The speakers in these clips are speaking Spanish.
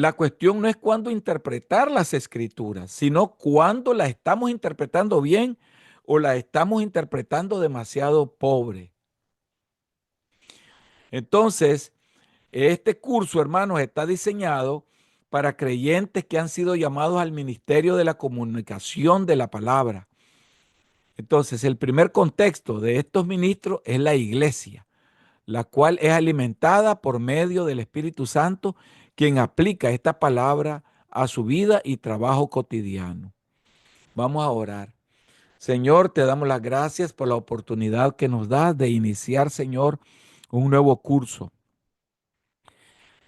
la cuestión no es cuándo interpretar las escrituras, sino cuándo las estamos interpretando bien o las estamos interpretando demasiado pobre. Entonces, este curso, hermanos, está diseñado para creyentes que han sido llamados al ministerio de la comunicación de la palabra. Entonces, el primer contexto de estos ministros es la iglesia, la cual es alimentada por medio del Espíritu Santo, quien aplica esta palabra a su vida y trabajo cotidiano. Vamos a orar. Señor, te damos las gracias por la oportunidad que nos das de iniciar, Señor, un nuevo curso.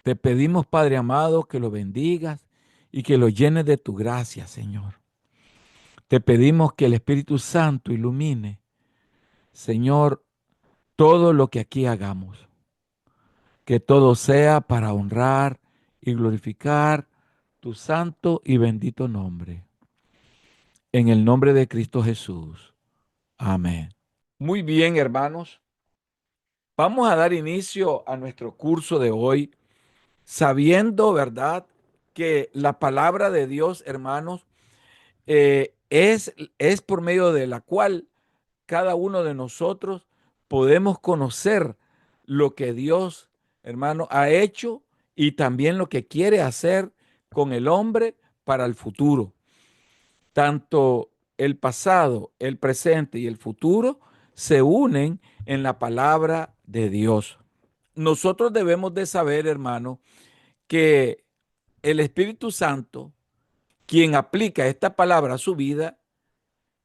Te pedimos, Padre amado, que lo bendigas y que lo llenes de tu gracia, Señor. Te pedimos que el Espíritu Santo ilumine, Señor, todo lo que aquí hagamos. Que todo sea para honrar y glorificar tu santo y bendito nombre. En el nombre de Cristo Jesús. Amén. Muy bien, hermanos. Vamos a dar inicio a nuestro curso de hoy, sabiendo, ¿verdad?, que la palabra de Dios, hermanos, es por medio de la cual cada uno de nosotros podemos conocer lo que Dios, hermano, ha hecho y también lo que quiere hacer con el hombre para el futuro. Tanto el pasado, el presente y el futuro se unen en la palabra de Dios. Nosotros debemos de saber, hermano, que el Espíritu Santo, quien aplica esta palabra a su vida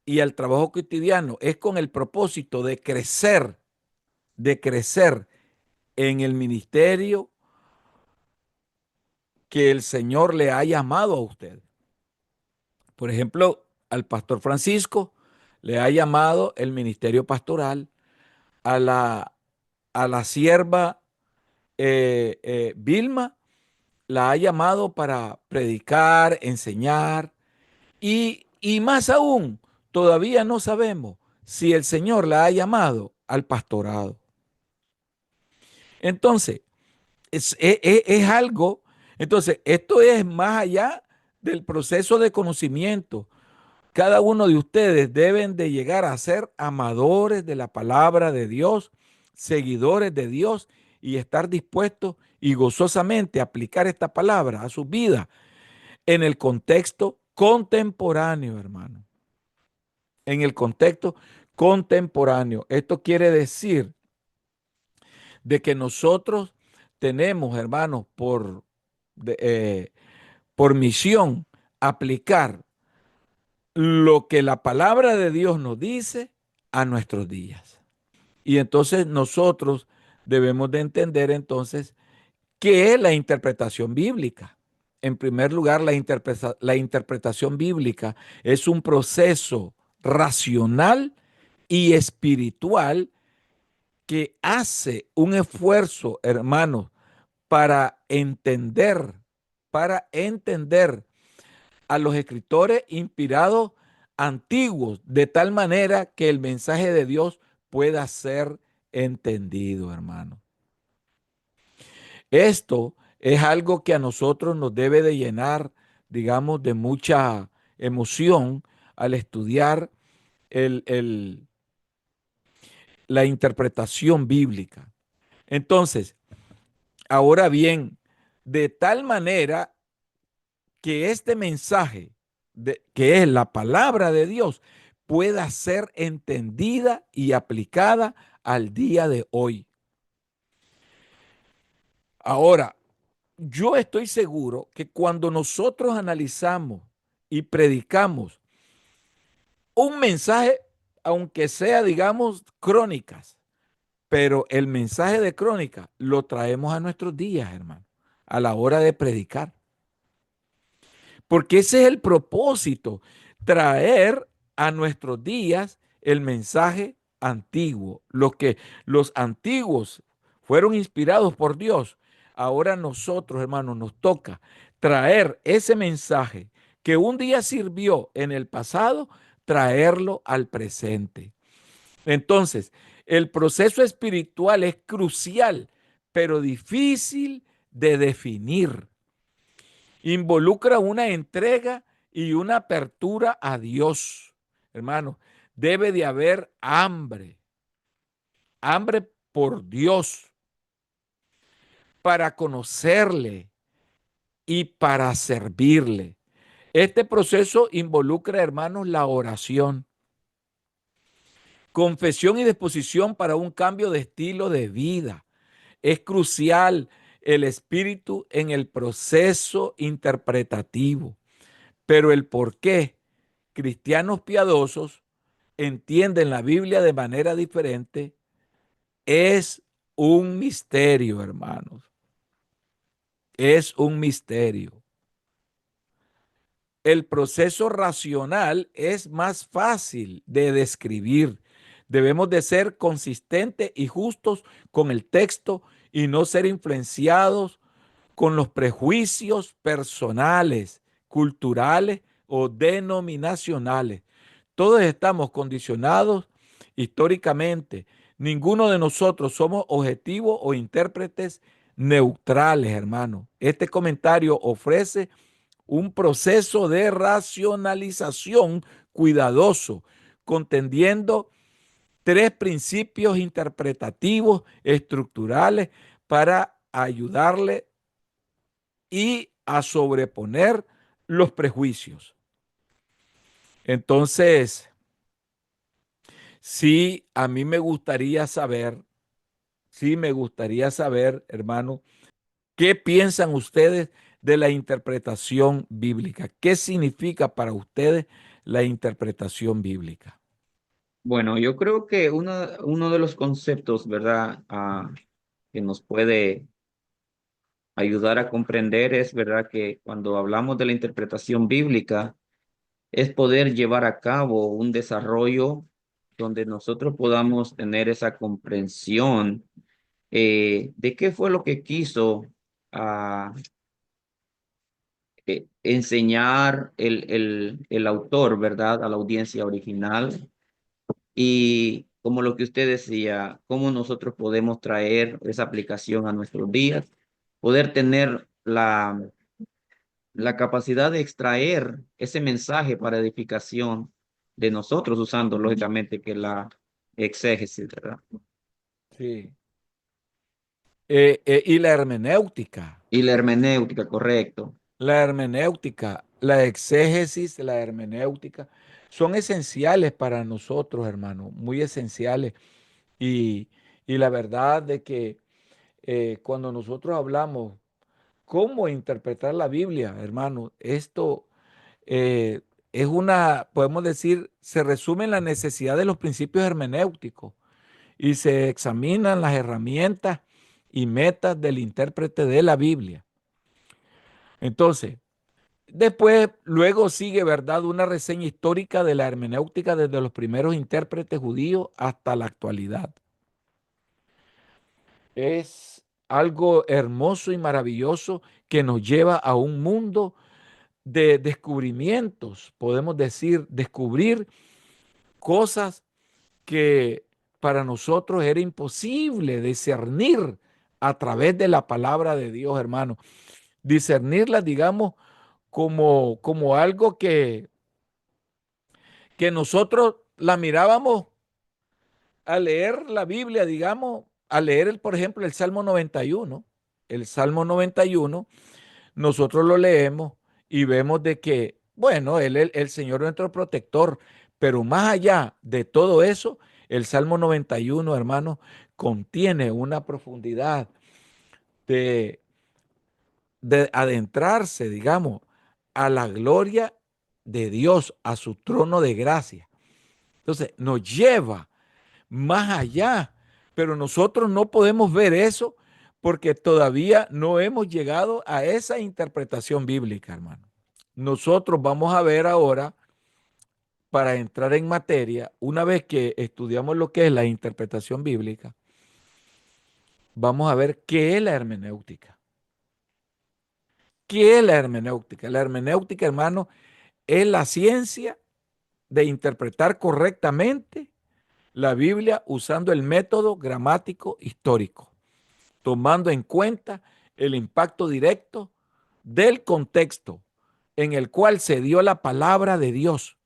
y al trabajo cotidiano, es con el propósito de crecer en el ministerio que el Señor le ha llamado a usted. Por ejemplo, al pastor Francisco le ha llamado el ministerio pastoral, a la sierva Vilma la ha llamado para predicar, enseñar y más aún, todavía no sabemos si el Señor la ha llamado al pastorado. Entonces, es algo, entonces, esto es más allá del proceso de conocimiento. Cada uno de ustedes deben de llegar a ser amadores de la palabra de Dios, seguidores de Dios y estar dispuestos y gozosamente a aplicar esta palabra a su vida en el contexto contemporáneo, hermano. En el contexto contemporáneo. Esto quiere decir de que nosotros tenemos, hermanos, por misión aplicar lo que la palabra de Dios nos dice a nuestros días. Y entonces nosotros debemos de entender entonces qué es la interpretación bíblica. En primer lugar, la interpretación bíblica es un proceso racional y espiritual que hace un esfuerzo, hermanos, para entender, para entender a los escritores inspirados antiguos, de tal manera que el mensaje de Dios pueda ser entendido, hermano. Esto es algo que a nosotros nos debe de llenar, digamos, de mucha emoción al estudiar el, el, la interpretación bíblica. Entonces, ahora bien, de tal manera que este mensaje, que es la palabra de Dios, pueda ser entendida y aplicada al día de hoy. Ahora, yo estoy seguro que cuando nosotros analizamos y predicamos un mensaje, aunque sea, digamos, crónicas, pero el mensaje de crónica lo traemos a nuestros días, hermano, a la hora de predicar. Porque ese es el propósito, traer a nuestros días el mensaje antiguo. Lo que los antiguos fueron inspirados por Dios. Ahora nosotros, hermanos, nos toca traer ese mensaje que un día sirvió en el pasado, traerlo al presente. Entonces, el proceso espiritual es crucial, pero difícil de definir. Involucra una entrega y una apertura a Dios. Hermano, debe de haber hambre, hambre por Dios, para conocerle y para servirle. Este proceso involucra, hermanos, la oración, confesión y disposición para un cambio de estilo de vida. Es crucial el espíritu en el proceso interpretativo, pero el por qué cristianos piadosos entienden la Biblia de manera diferente es un misterio, hermanos. Es un misterio. El proceso racional es más fácil de describir. Debemos de ser consistentes y justos con el texto y no ser influenciados con los prejuicios personales, culturales o denominacionales. Todos estamos condicionados históricamente. Ninguno de nosotros somos objetivos o intérpretes neutrales, hermano. Este comentario ofrece un proceso de racionalización cuidadoso, contendiendo tres principios interpretativos estructurales para ayudarle y a sobreponer los prejuicios. Entonces, sí, a mí me gustaría saber, sí me gustaría saber, hermano, ¿qué piensan ustedes de la interpretación bíblica? ¿Qué significa para ustedes la interpretación bíblica? Bueno, yo creo que uno de los conceptos, ¿verdad? Que nos puede ayudar a comprender es, ¿verdad? Que cuando hablamos de la interpretación bíblica, es poder llevar a cabo un desarrollo donde nosotros podamos tener esa comprensión de qué fue lo que quiso ah, enseñar el autor, ¿verdad? A la audiencia original. Y como lo que usted decía, cómo nosotros podemos traer esa aplicación a nuestros días, poder tener la capacidad de extraer ese mensaje para edificación de nosotros, usando lógicamente que la exégesis, ¿verdad? Sí. Y la hermenéutica. Y la hermenéutica, correcto. La hermenéutica, la exégesis, la hermenéutica, son esenciales para nosotros, hermano, muy esenciales. Y, y la verdad de que cuando nosotros hablamos cómo interpretar la Biblia, hermano, esto eh, es una, podemos decir, se resume en la necesidad de los principios hermenéuticos y se examinan las herramientas y metas del intérprete de la Biblia. Entonces, después, luego sigue, ¿verdad? Una reseña histórica de la hermenéutica desde los primeros intérpretes judíos hasta la actualidad. Es algo hermoso y maravilloso que nos lleva a un mundo de descubrimientos, podemos decir, descubrir cosas que para nosotros era imposible discernir a través de la palabra de Dios, hermano. Discernirlas, digamos, como algo que nosotros la mirábamos a leer la Biblia, digamos, a leer, por ejemplo, el Salmo 91. El Salmo 91, nosotros lo leemos y vemos de que, bueno, el Señor es nuestro protector, pero más allá de todo eso, el Salmo 91, hermano, contiene una profundidad de, de adentrarse, digamos, a la gloria de Dios, a su trono de gracia. Entonces, nos lleva más allá, pero nosotros no podemos ver eso porque todavía no hemos llegado a esa interpretación bíblica, hermano. Nosotros vamos a ver ahora, para entrar en materia, una vez que estudiamos lo que es la interpretación bíblica, vamos a ver qué es la hermenéutica. ¿Qué es la hermenéutica? La hermenéutica, hermano, es la ciencia de interpretar correctamente la Biblia usando el método gramático histórico, tomando en cuenta el impacto directo del contexto en el cual se dio la palabra de Dios,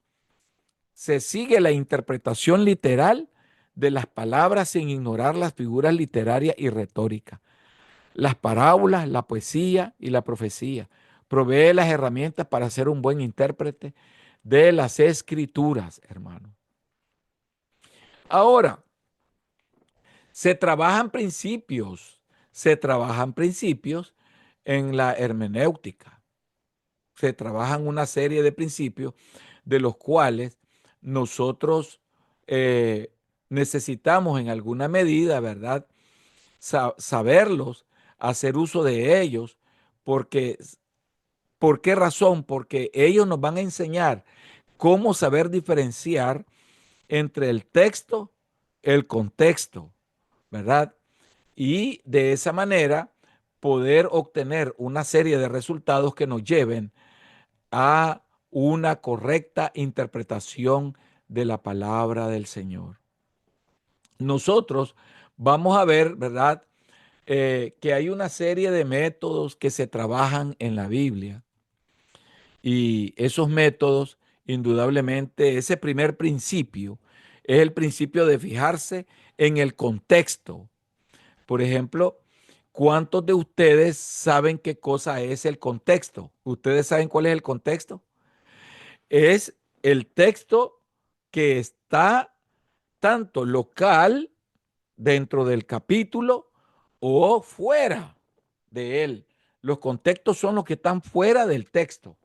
se sigue la interpretación literal de las palabras sin ignorar las figuras literarias y retóricas, las parábolas, la poesía y la profecía. Provee las herramientas para ser un buen intérprete de las escrituras, hermano. Ahora, se trabajan principios en la hermenéutica. Se trabajan una serie de principios de los cuales nosotros necesitamos en alguna medida, ¿verdad? Saberlos, hacer uso de ellos, porque, ¿por qué razón? Porque ellos nos van a enseñar cómo saber diferenciar entre el texto, el contexto, ¿verdad? Y de esa manera poder obtener una serie de resultados que nos lleven a una correcta interpretación de la palabra del Señor. Nosotros vamos a ver, ¿verdad? Que hay una serie de métodos que se trabajan en la Biblia y esos métodos, indudablemente, ese primer principio es el principio de fijarse en el contexto. Por ejemplo, ¿cuántos de ustedes saben qué cosa es el contexto? ¿Ustedes saben cuál es el contexto? Es el texto que está tanto local dentro del capítulo o fuera de él. Los contextos son los que están fuera del texto.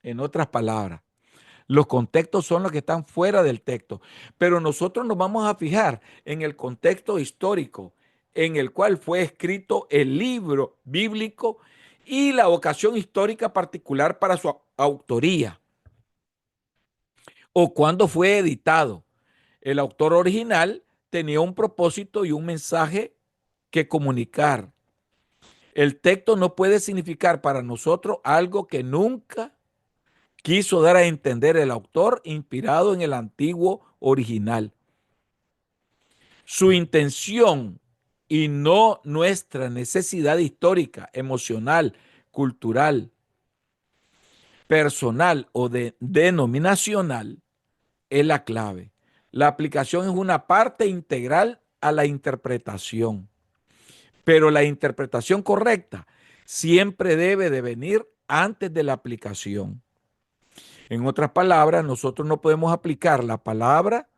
En otras palabras, los contextos son los que están fuera del texto. Pero nosotros nos vamos a fijar en el contexto histórico en el cual fue escrito el libro bíblico y la ocasión histórica particular para su autoría o cuando fue editado. El autor original tenía un propósito y un mensaje que comunicar. El texto no puede significar para nosotros algo que nunca quiso dar a entender el autor inspirado en el antiguo original. Su intención y no nuestra necesidad histórica, emocional, cultural, personal o denominacional es la clave. La aplicación es una parte integral a la interpretación, pero la interpretación correcta siempre debe de venir antes de la aplicación. En otras palabras, nosotros no podemos aplicar la palabra,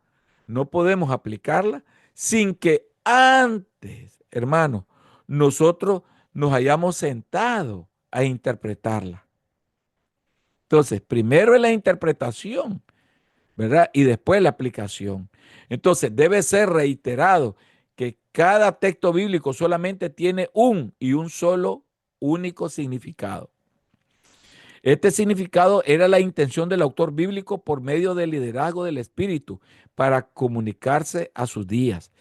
no podemos aplicarla sin que antes, hermano, nosotros nos hayamos sentado a interpretarla. Entonces, primero es la interpretación, ¿verdad? Y después la aplicación. Entonces, debe ser reiterado que cada texto bíblico solamente tiene un y un solo único significado. Este significado era la intención del autor bíblico por medio del liderazgo del Espíritu para comunicarse a sus días.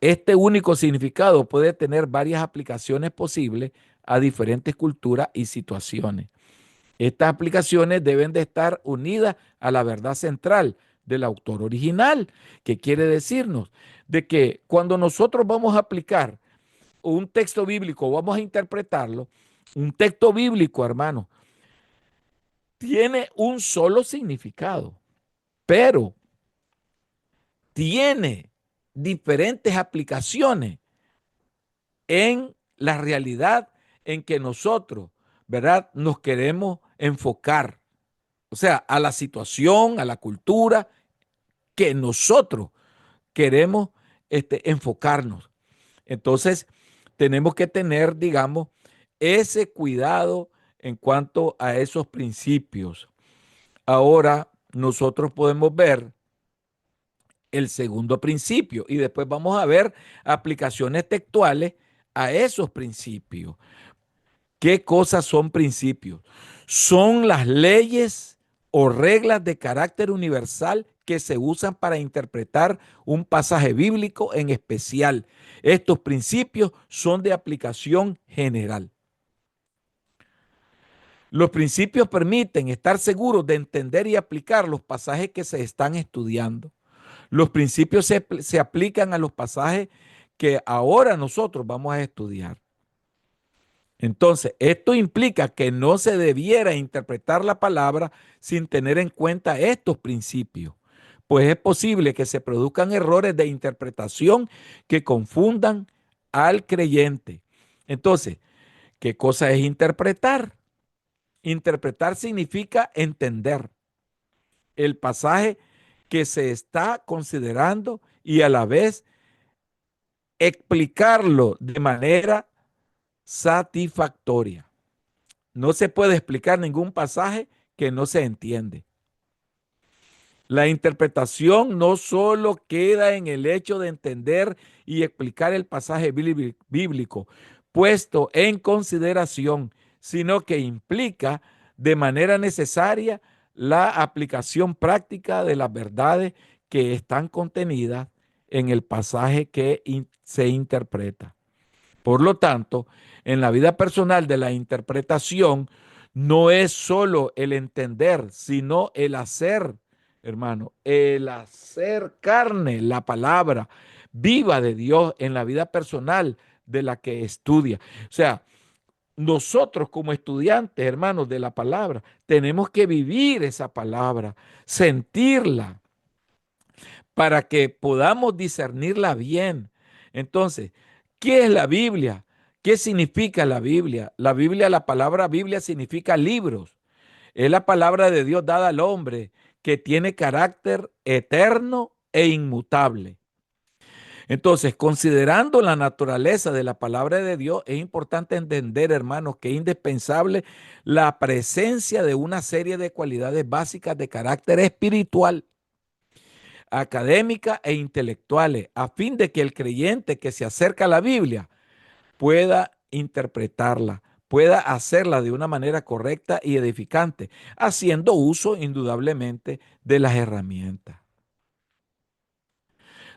Este único significado puede tener varias aplicaciones posibles a diferentes culturas y situaciones. Estas aplicaciones deben de estar unidas a la verdad central del autor original, que quiere decirnos de que cuando nosotros vamos a aplicar un texto bíblico, vamos a interpretarlo, un texto bíblico, hermano, tiene un solo significado, pero tiene diferentes aplicaciones en la realidad en que nosotros, ¿verdad? Nos queremos enfocar. O sea, a la situación, a la cultura que nosotros queremos enfocarnos. Entonces, tenemos que tener, digamos, ese cuidado en cuanto a esos principios. Ahora, nosotros podemos ver el segundo principio y después vamos a ver aplicaciones textuales a esos principios. ¿Qué cosas son principios? Son las leyes o reglas de carácter universal que se usan para interpretar un pasaje bíblico en especial. Estos principios son de aplicación general. Los principios permiten estar seguros de entender y aplicar los pasajes que se están estudiando. Los principios se aplican a los pasajes que ahora nosotros vamos a estudiar. Entonces, esto implica que no se debiera interpretar la palabra sin tener en cuenta estos principios, pues es posible que se produzcan errores de interpretación que confundan al creyente. Entonces, ¿qué cosa es interpretar? Interpretar significa entender el pasaje que se está considerando y a la vez explicarlo de manera satisfactoria. No se puede explicar ningún pasaje que no se entiende. La interpretación no solo queda en el hecho de entender y explicar el pasaje bíblico puesto en consideración, sino que implica de manera necesaria la aplicación práctica de las verdades que están contenidas en el pasaje que se interpreta. Por lo tanto, en la vida personal de la interpretación, no es solo el entender, sino el hacer, hermano, el hacer carne la palabra viva de Dios en la vida personal de la que estudia. O sea, nosotros como estudiantes, hermanos, de la palabra, tenemos que vivir esa palabra, sentirla, para que podamos discernirla bien. Entonces, ¿qué es la Biblia? ¿Qué significa la Biblia? La Biblia, la palabra Biblia significa libros. Es la palabra de Dios dada al hombre que tiene carácter eterno e inmutable. Entonces, considerando la naturaleza de la palabra de Dios, es importante entender, hermanos, que es indispensable la presencia de una serie de cualidades básicas de carácter espiritual, académicas e intelectuales, a fin de que el creyente que se acerca a la Biblia pueda interpretarla, pueda hacerla de una manera correcta y edificante, haciendo uso indudablemente de las herramientas.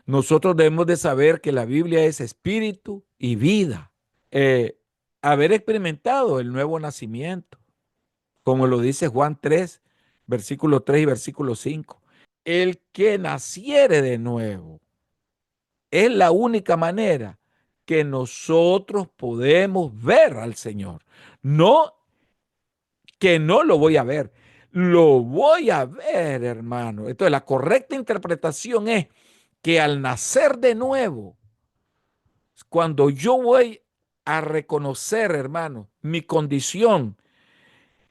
Nosotros debemos de saber que la Biblia es espíritu y vida. Haber experimentado el nuevo nacimiento, como lo dice Juan 3, versículo 3 y versículo 5. El que naciere de nuevo es la única manera que nosotros podemos ver al Señor. No que no lo voy a ver, lo voy a ver, hermano. Entonces, la correcta interpretación es que al nacer de nuevo, cuando yo voy a reconocer, hermano, mi condición,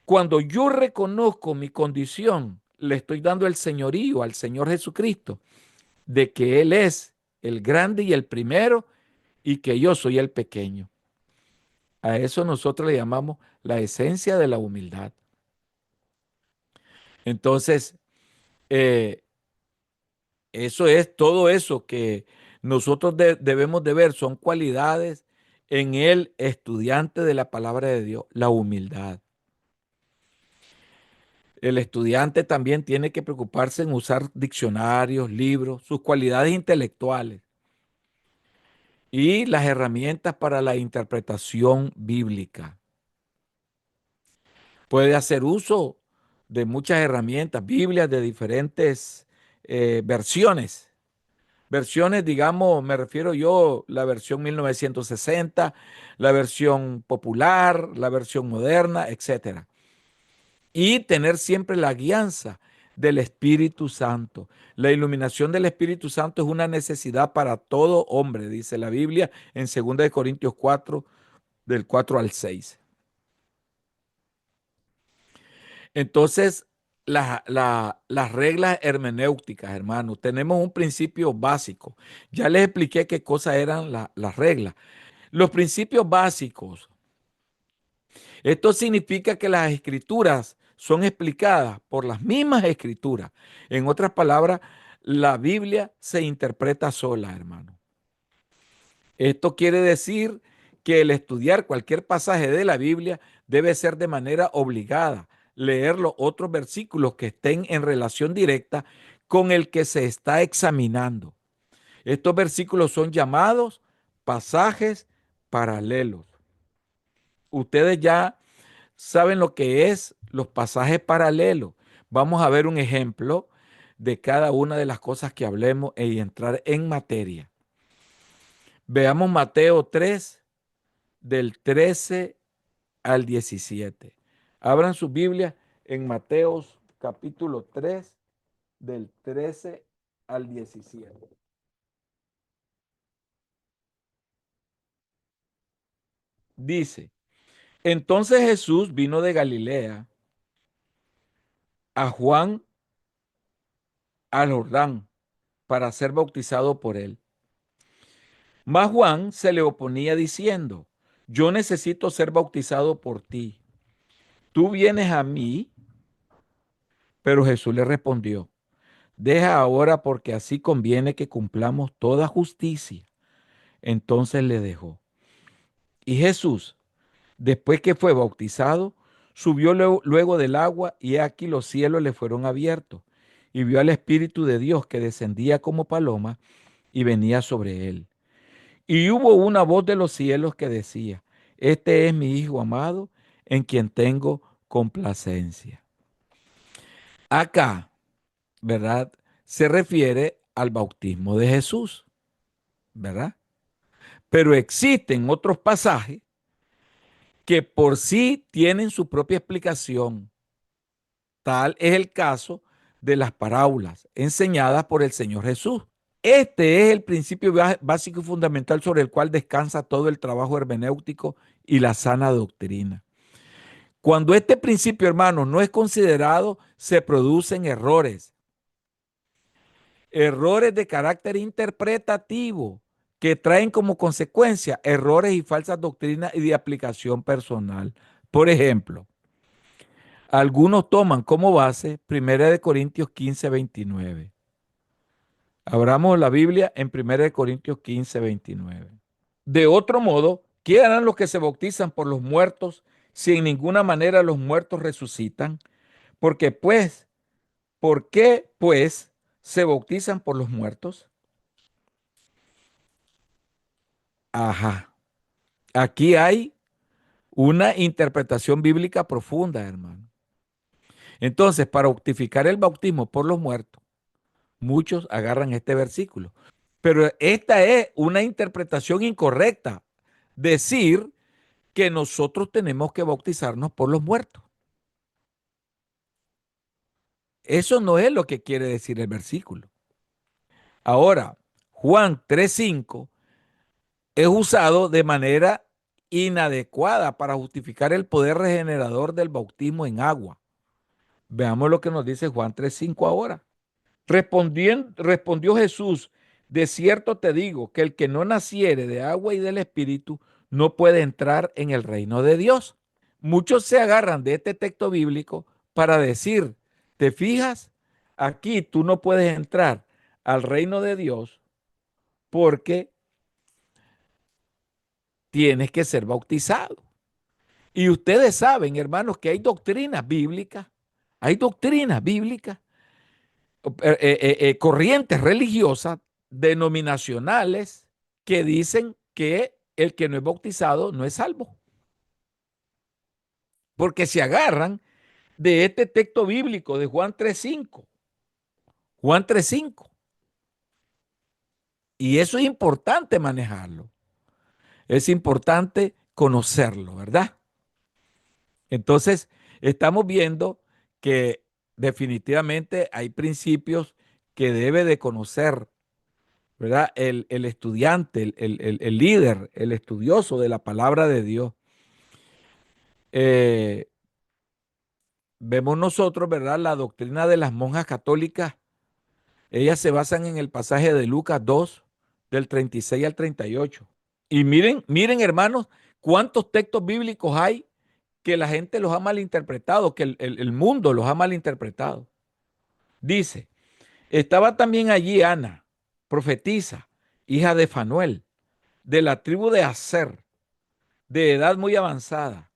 cuando yo reconozco mi condición, le estoy dando el señorío al Señor Jesucristo de que Él es el grande y el primero y que yo soy el pequeño. A eso nosotros le llamamos la esencia de la humildad. Entonces, eh, eso es todo eso que nosotros debemos de ver, son cualidades en el estudiante de la palabra de Dios, la humildad. El estudiante también tiene que preocuparse en usar diccionarios, libros, sus cualidades intelectuales y las herramientas para la interpretación bíblica. Puede hacer uso de muchas herramientas, Biblias de diferentes versiones. Versiones, digamos, me refiero yo, la versión 1960, la versión popular, la versión moderna, etcétera. Y tener siempre la guianza del Espíritu Santo. La iluminación del Espíritu Santo es una necesidad para todo hombre, dice la Biblia en 2 Corintios 4, del 4 al 6. Entonces, las reglas hermenéuticas, hermano, tenemos un principio básico. Ya les expliqué qué cosas eran las reglas. Los principios básicos. Esto significa que las escrituras son explicadas por las mismas escrituras. En otras palabras, la Biblia se interpreta sola, hermano. Esto quiere decir que el estudiar cualquier pasaje de la Biblia debe ser de manera obligada, leer los otros versículos que estén en relación directa con el que se está examinando. Estos versículos son llamados pasajes paralelos. Ustedes ya saben lo que es los pasajes paralelos. Vamos a ver un ejemplo de cada una de las cosas que hablemos y entrar en materia. Veamos Mateo 3, del 13 al 17. Abran su Biblia en Mateos capítulo 3, del 13 al 17. Dice, entonces Jesús vino de Galilea a Juan al Jordán para ser bautizado por él. Mas Juan se le oponía diciendo, yo necesito ser bautizado por ti. ¿Tú vienes a mí? Pero Jesús le respondió, deja ahora porque así conviene que cumplamos toda justicia. Entonces le dejó. Y Jesús, después que fue bautizado, subió luego del agua y aquí los cielos le fueron abiertos y vio al Espíritu de Dios que descendía como paloma y venía sobre él. Y hubo una voz de los cielos que decía, este es mi Hijo amado en quien tengo complacencia. Acá, ¿verdad? Se refiere al bautismo de Jesús, ¿verdad? Pero existen otros pasajes que por sí tienen su propia explicación. Tal es el caso de las parábolas enseñadas por el Señor Jesús. Este es el principio básico y fundamental sobre el cual descansa todo el trabajo hermenéutico y la sana doctrina. Cuando este principio, hermanos, no es considerado, se producen errores. Errores de carácter interpretativo que traen como consecuencia errores y falsas doctrinas y de aplicación personal. Por ejemplo, algunos toman como base 1 Corintios 15, 29. Abramos la Biblia en 1 Corintios 15, 29. De otro modo, ¿qué harán los que se bautizan por los muertos si en ninguna manera los muertos resucitan? Porque pues, ¿por qué pues se bautizan por los muertos? Ajá. Aquí hay una interpretación bíblica profunda, hermano. Entonces, para justificar el bautismo por los muertos, muchos agarran este versículo. Pero esta es una interpretación incorrecta. Decir que nosotros tenemos que bautizarnos por los muertos. Eso no es lo que quiere decir el versículo. Ahora, Juan 3:5 es usado de manera inadecuada para justificar el poder regenerador del bautismo en agua. Veamos lo que nos dice Juan 3:5 ahora. Respondió Jesús, de cierto te digo que el que no naciere de agua y del Espíritu no puede entrar en el reino de Dios. Muchos se agarran de este texto bíblico para decir, ¿te fijas? Aquí tú no puedes entrar al reino de Dios porque tienes que ser bautizado. Y ustedes saben, hermanos, que hay doctrinas bíblicas, corrientes religiosas, denominacionales, que dicen que el que no es bautizado no es salvo. Porque se agarran de este texto bíblico de Juan 3:5. Juan 3:5. Y eso es importante manejarlo. Es importante conocerlo, ¿verdad? Entonces, estamos viendo que definitivamente hay principios que debe de conocer, ¿verdad? El estudiante, el líder, el estudioso de la palabra de Dios. Eh, Vemos nosotros, ¿verdad? La doctrina de las monjas católicas, ellas se basan en el pasaje de Lucas 2, del 36 al 38. Y miren, hermanos, cuántos textos bíblicos hay que la gente los ha malinterpretado, que el mundo los ha malinterpretado. Dice, estaba también allí Ana, profetisa, hija de Fanuel, de la tribu de Aser, de edad muy avanzada,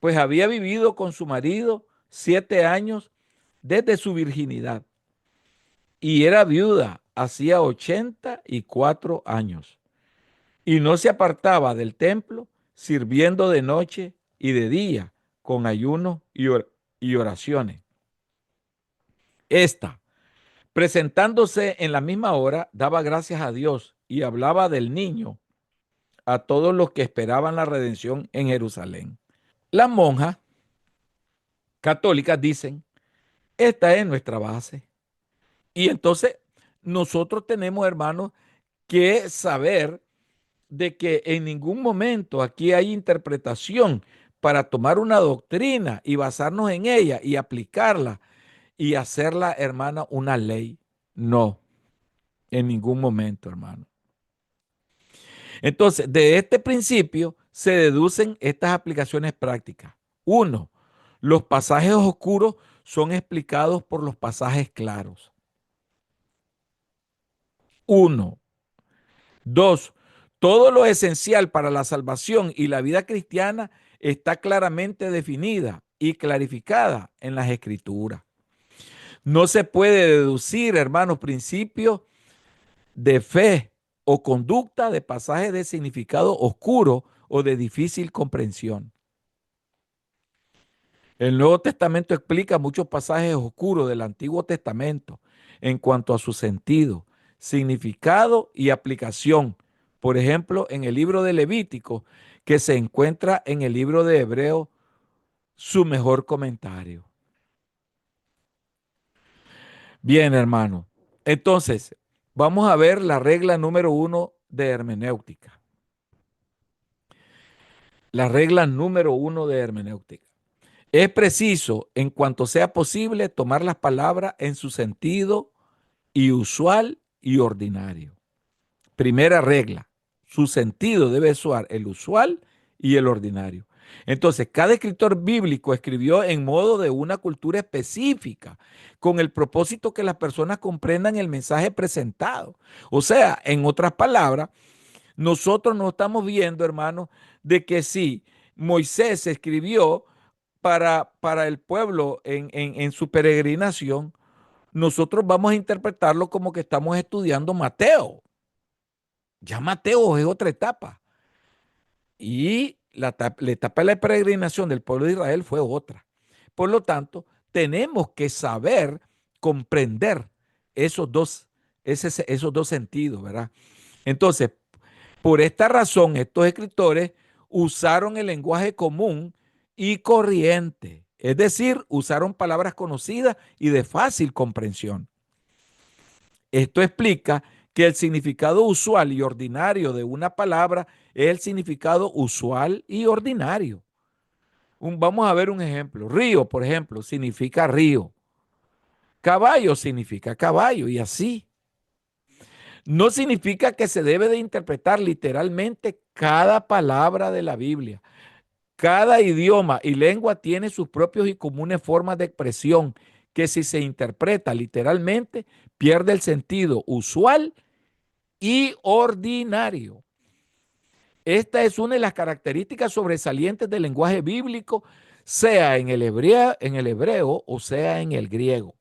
pues había vivido con su marido 7 años desde su virginidad y era viuda hacía 84 años y no se apartaba del templo, sirviendo de noche y de día con ayuno y oraciones. Esta, presentándose en la misma hora, daba gracias a Dios y hablaba del niño a todos los que esperaban la redención en Jerusalén. Las monjas católicas dicen, esta es nuestra base. Y entonces nosotros tenemos, hermanos, que saber de que en ningún momento aquí hay interpretación para tomar una doctrina y basarnos en ella y aplicarla y hacerla, hermana, una ley. No, en ningún momento, hermano. Entonces, de este principio se deducen estas aplicaciones prácticas. Uno, los pasajes oscuros son explicados por los pasajes claros. Uno. Dos, todo lo esencial para la salvación y la vida cristiana está claramente definida y clarificada en las Escrituras. No se puede deducir, hermanos, principios de fe o conducta de pasajes de significado oscuro o de difícil comprensión. El Nuevo Testamento explica muchos pasajes oscuros del Antiguo Testamento en cuanto a su sentido, significado y aplicación. Por ejemplo, en el libro de Levítico, que se encuentra en el libro de Hebreo, su mejor comentario. Bien, hermano. Entonces, vamos a ver la regla número 1 de hermenéutica. La regla número 1 de hermenéutica. Es preciso, en cuanto sea posible, tomar las palabras en su sentido y usual y ordinario. Primera regla, su sentido debe ser el usual y el ordinario. Entonces, cada escritor bíblico escribió en modo de una cultura específica, con el propósito que las personas comprendan el mensaje presentado. O sea, en otras palabras, nosotros no estamos viendo, hermanos, de que sí, Moisés escribió para el pueblo en su peregrinación, nosotros vamos a interpretarlo como que estamos estudiando Mateo. Ya Mateo es otra etapa. Y la etapa de la peregrinación del pueblo de Israel fue otra. Por lo tanto, tenemos que saber comprender esos dos sentidos, ¿verdad? Entonces, por esta razón, estos escritores usaron el lenguaje común y corriente, es decir, usaron palabras conocidas y de fácil comprensión. Esto explica que el significado usual y ordinario de una palabra es el significado usual y ordinario. Vamos a ver un ejemplo. Río, por ejemplo, significa río. Caballo significa caballo y así. No significa que se debe de interpretar literalmente cada palabra de la Biblia. Cada idioma y lengua tiene sus propios y comunes formas de expresión que si se interpreta literalmente pierde el sentido usual y ordinario. Esta es una de las características sobresalientes del lenguaje bíblico, sea en el hebreo o sea en el griego.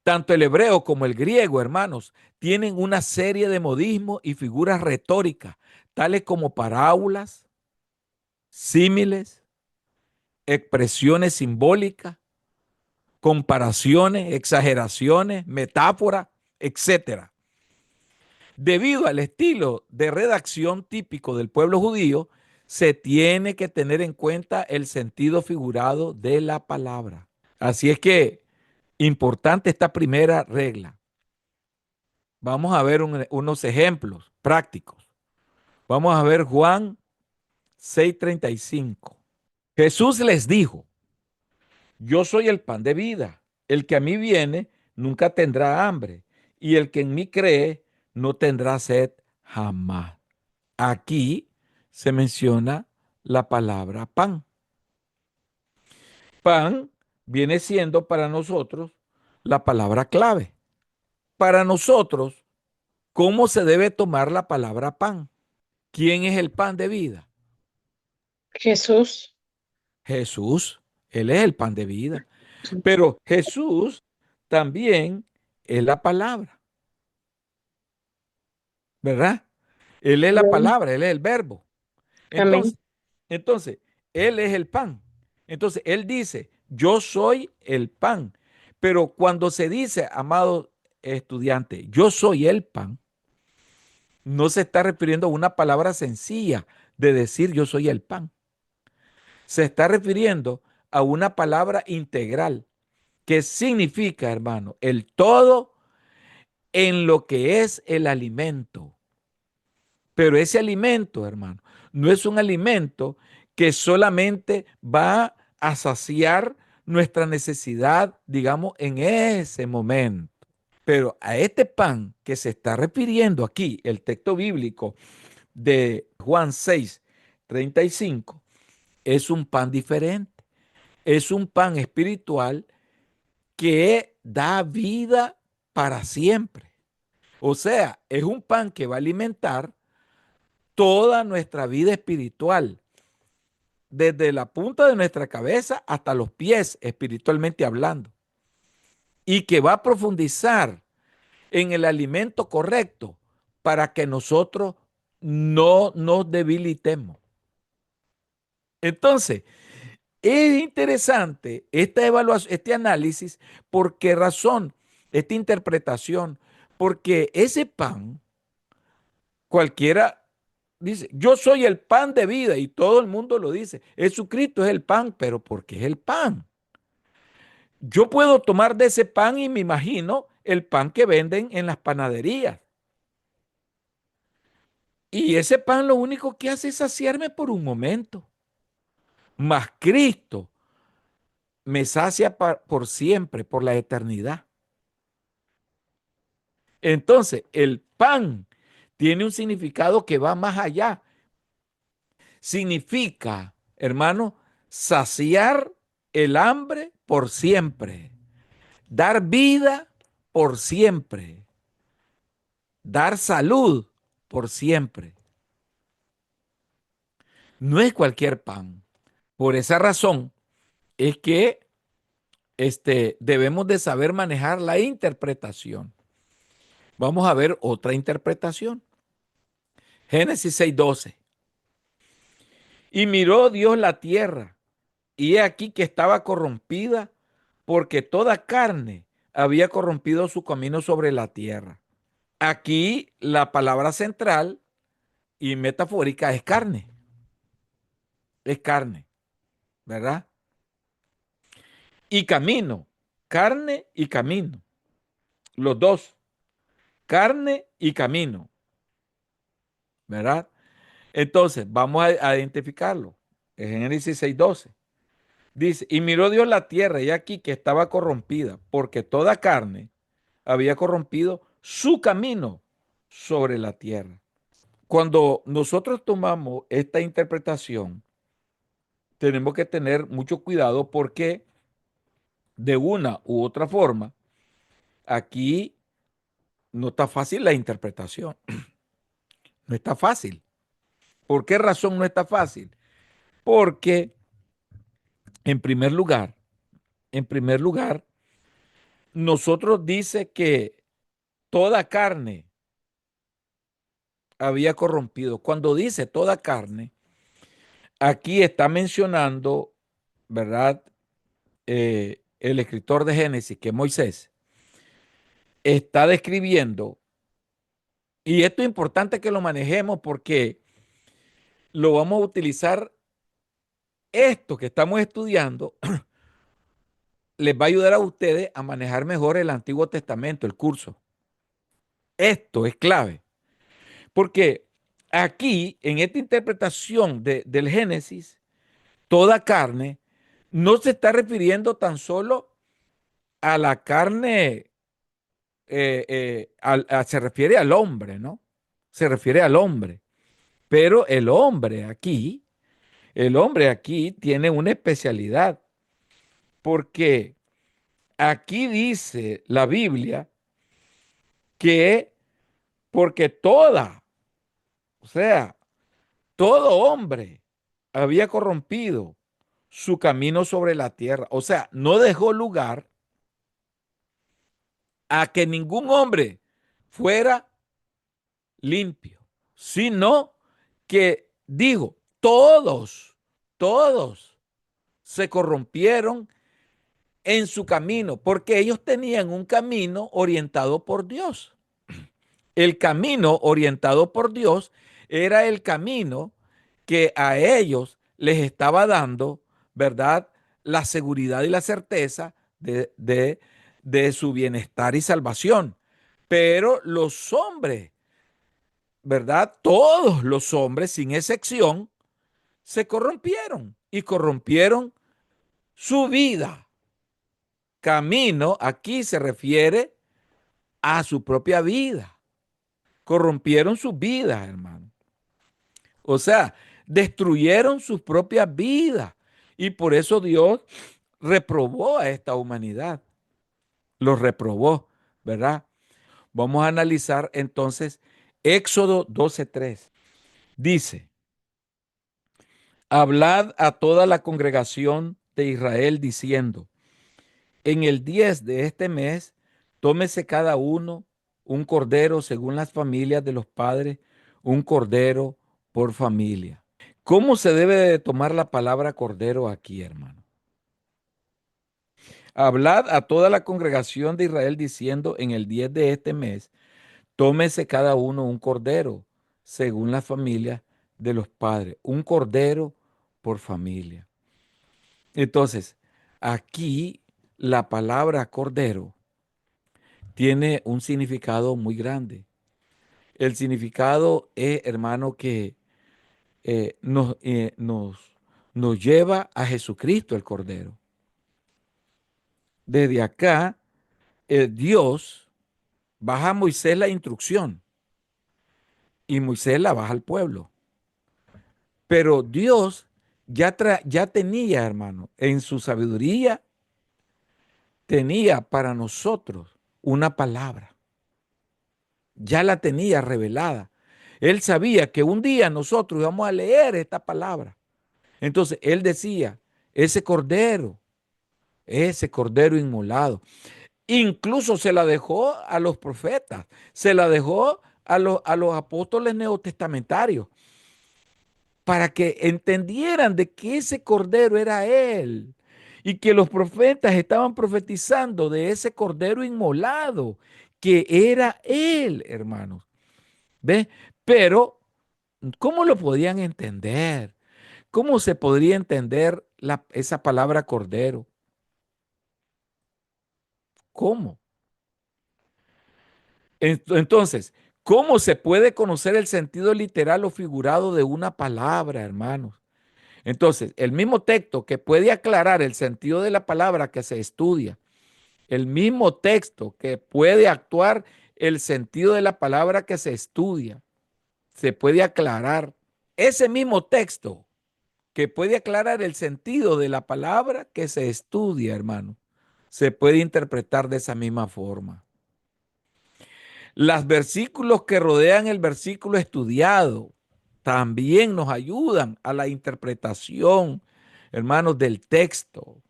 Tanto el hebreo como el griego, hermanos, tienen una serie de modismos y figuras retóricas, tales como parábolas, símiles, expresiones simbólicas, comparaciones, exageraciones, metáforas, etcétera. Debido al estilo de redacción típico del pueblo judío, se tiene que tener en cuenta el sentido figurado de la palabra. Así es que, importante esta primera regla. Vamos a ver unos ejemplos prácticos. Vamos a ver Juan 6:35. Jesús les dijo, yo soy el pan de vida. El que a mí viene nunca tendrá hambre, y el que en mí cree no tendrá sed jamás. Aquí se menciona la palabra pan. Pan viene siendo para nosotros la palabra clave. Para nosotros, ¿cómo se debe tomar la palabra pan? ¿Quién es el pan de vida? Jesús. Jesús. Él es el pan de vida. Pero Jesús también es la palabra, ¿verdad? Él es la Amén. palabra, Él es el verbo. Amén. Entonces, entonces, Él es el pan. Entonces, Él dice, yo soy el pan. Pero cuando se dice, amado estudiante, yo soy el pan, no se está refiriendo a una palabra sencilla de decir yo soy el pan. se está refiriendo a una palabra integral que significa, hermano, el todo en lo que es el alimento. Pero ese alimento, hermano, no es un alimento que solamente va a saciar nuestra necesidad, digamos, en ese momento. Pero a este pan que se está refiriendo aquí, el texto bíblico de Juan 6:35, es un pan diferente. Es un pan espiritual que da vida para siempre. O sea, es un pan que va a alimentar toda nuestra vida espiritual, desde la punta de nuestra cabeza hasta los pies, espiritualmente hablando, y que va a profundizar en el alimento correcto para que nosotros no nos debilitemos. Entonces, es interesante esta evaluación, este análisis. ¿Por qué razón? Esta interpretación. Porque ese pan, cualquiera dice, yo soy el pan de vida y todo el mundo lo dice. Jesucristo es el pan, pero ¿por qué es el pan? Yo puedo tomar de ese pan y me imagino el pan que venden en las panaderías. Y ese pan lo único que hace es saciarme por un momento. Mas Cristo me sacia por siempre, por la eternidad. Entonces, el pan tiene un significado que va más allá. Significa, hermano, saciar el hambre por siempre, dar vida por siempre, dar salud por siempre. No es cualquier pan. Por esa razón es que debemos de saber manejar la interpretación. Vamos a ver otra interpretación. Génesis 6:12. Y miró Dios la tierra, y he aquí que estaba corrompida, porque toda carne había corrompido su camino sobre la tierra. Aquí la palabra central y metafórica es carne, ¿verdad? Y camino, carne y camino, los dos, carne y camino, ¿verdad? Entonces, vamos a identificarlo. En Génesis 6:12. Dice, y miró Dios la tierra y aquí que estaba corrompida, porque toda carne había corrompido su camino sobre la tierra. Cuando nosotros tomamos esta interpretación, tenemos que tener mucho cuidado porque de una u otra forma, aquí no está fácil la interpretación. No está fácil. ¿Por qué razón no está fácil? Porque en primer lugar, en primer lugar, nosotros dice que toda carne había corrompido. Cuando dice toda carne, aquí está mencionando, ¿verdad? El escritor de Génesis, que es Moisés, está describiendo, y esto es importante que lo manejemos porque lo vamos a utilizar, esto que estamos estudiando, les va a ayudar a ustedes a manejar mejor el Antiguo Testamento, el curso. Esto es clave, porque aquí, en esta interpretación del Génesis, toda carne no se está refiriendo tan solo a la carne, se refiere al hombre, ¿no? Se refiere al hombre. Pero el hombre aquí tiene una especialidad, porque aquí dice la Biblia que porque o sea, todo hombre había corrompido su camino sobre la tierra. O sea, no dejó lugar a que ningún hombre fuera limpio, sino que digo, todos se corrompieron en su camino, porque ellos tenían un camino orientado por Dios. El camino orientado por Dios era el camino que a ellos les estaba dando ¿verdad? La seguridad y la certeza de su bienestar y salvación. Pero los hombres, ¿verdad? Todos los hombres, sin excepción, se corrompieron y corrompieron su vida. Camino aquí se refiere a su propia vida. Corrompieron sus vidas, hermano. O sea, destruyeron sus propias vidas. Y por eso Dios reprobó a esta humanidad. Los reprobó, ¿verdad? Vamos a analizar entonces Éxodo 12:3. Dice, hablad a toda la congregación de Israel diciendo, en el 10 de este mes, tómese cada uno un cordero según las familias de los padres, un cordero por familia. ¿Cómo se debe de tomar la palabra cordero aquí, hermano? Hablad a toda la congregación de Israel diciendo, en el 10 de este mes, tómese cada uno un cordero según las familias de los padres, un cordero por familia. Entonces, aquí la palabra cordero tiene un significado muy grande. El significado es, hermano, que nos lleva a Jesucristo el Cordero. Desde acá, Dios baja a Moisés la instrucción y Moisés la baja al pueblo. Pero Dios ya tenía, hermano, en su sabiduría, tenía para nosotros una palabra. Ya la tenía revelada. Él sabía que un día nosotros íbamos a leer esta palabra. Entonces, él decía, ese cordero inmolado. Incluso se la dejó a los profetas, se la dejó a los apóstoles neotestamentarios, para que entendieran de que ese cordero era él y que los profetas estaban profetizando de ese cordero inmolado, que era él, hermanos. ¿Ves? Pero, ¿cómo lo podían entender? ¿Cómo se podría entender esa palabra cordero? ¿Cómo? Entonces, ¿cómo se puede conocer el sentido literal o figurado de una palabra, hermanos? Entonces, el mismo texto que puede aclarar el sentido de la palabra que se estudia, el mismo texto que puede actuar el sentido de la palabra que se estudia, se puede aclarar. Ese mismo texto que puede aclarar el sentido de la palabra que se estudia, hermano, se puede interpretar de esa misma forma. Los versículos que rodean el versículo estudiado también nos ayudan a la interpretación, hermanos, del texto.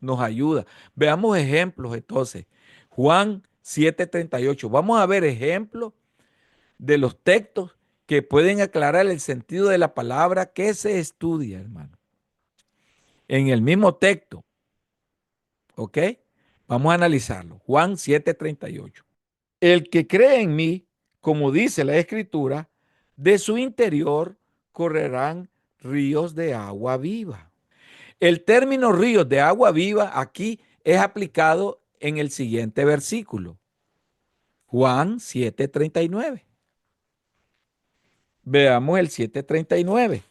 Nos ayuda. Veamos ejemplos entonces. Juan 7:38. Vamos a ver ejemplos de los textos que pueden aclarar el sentido de la palabra que se estudia, hermano. En el mismo texto, ¿ok? Vamos a analizarlo. Juan 7:38. El que cree en mí, como dice la escritura, de su interior correrán ríos de agua viva. El término ríos de agua viva aquí es aplicado en el siguiente versículo. Juan 7:39. Veamos el 7:39.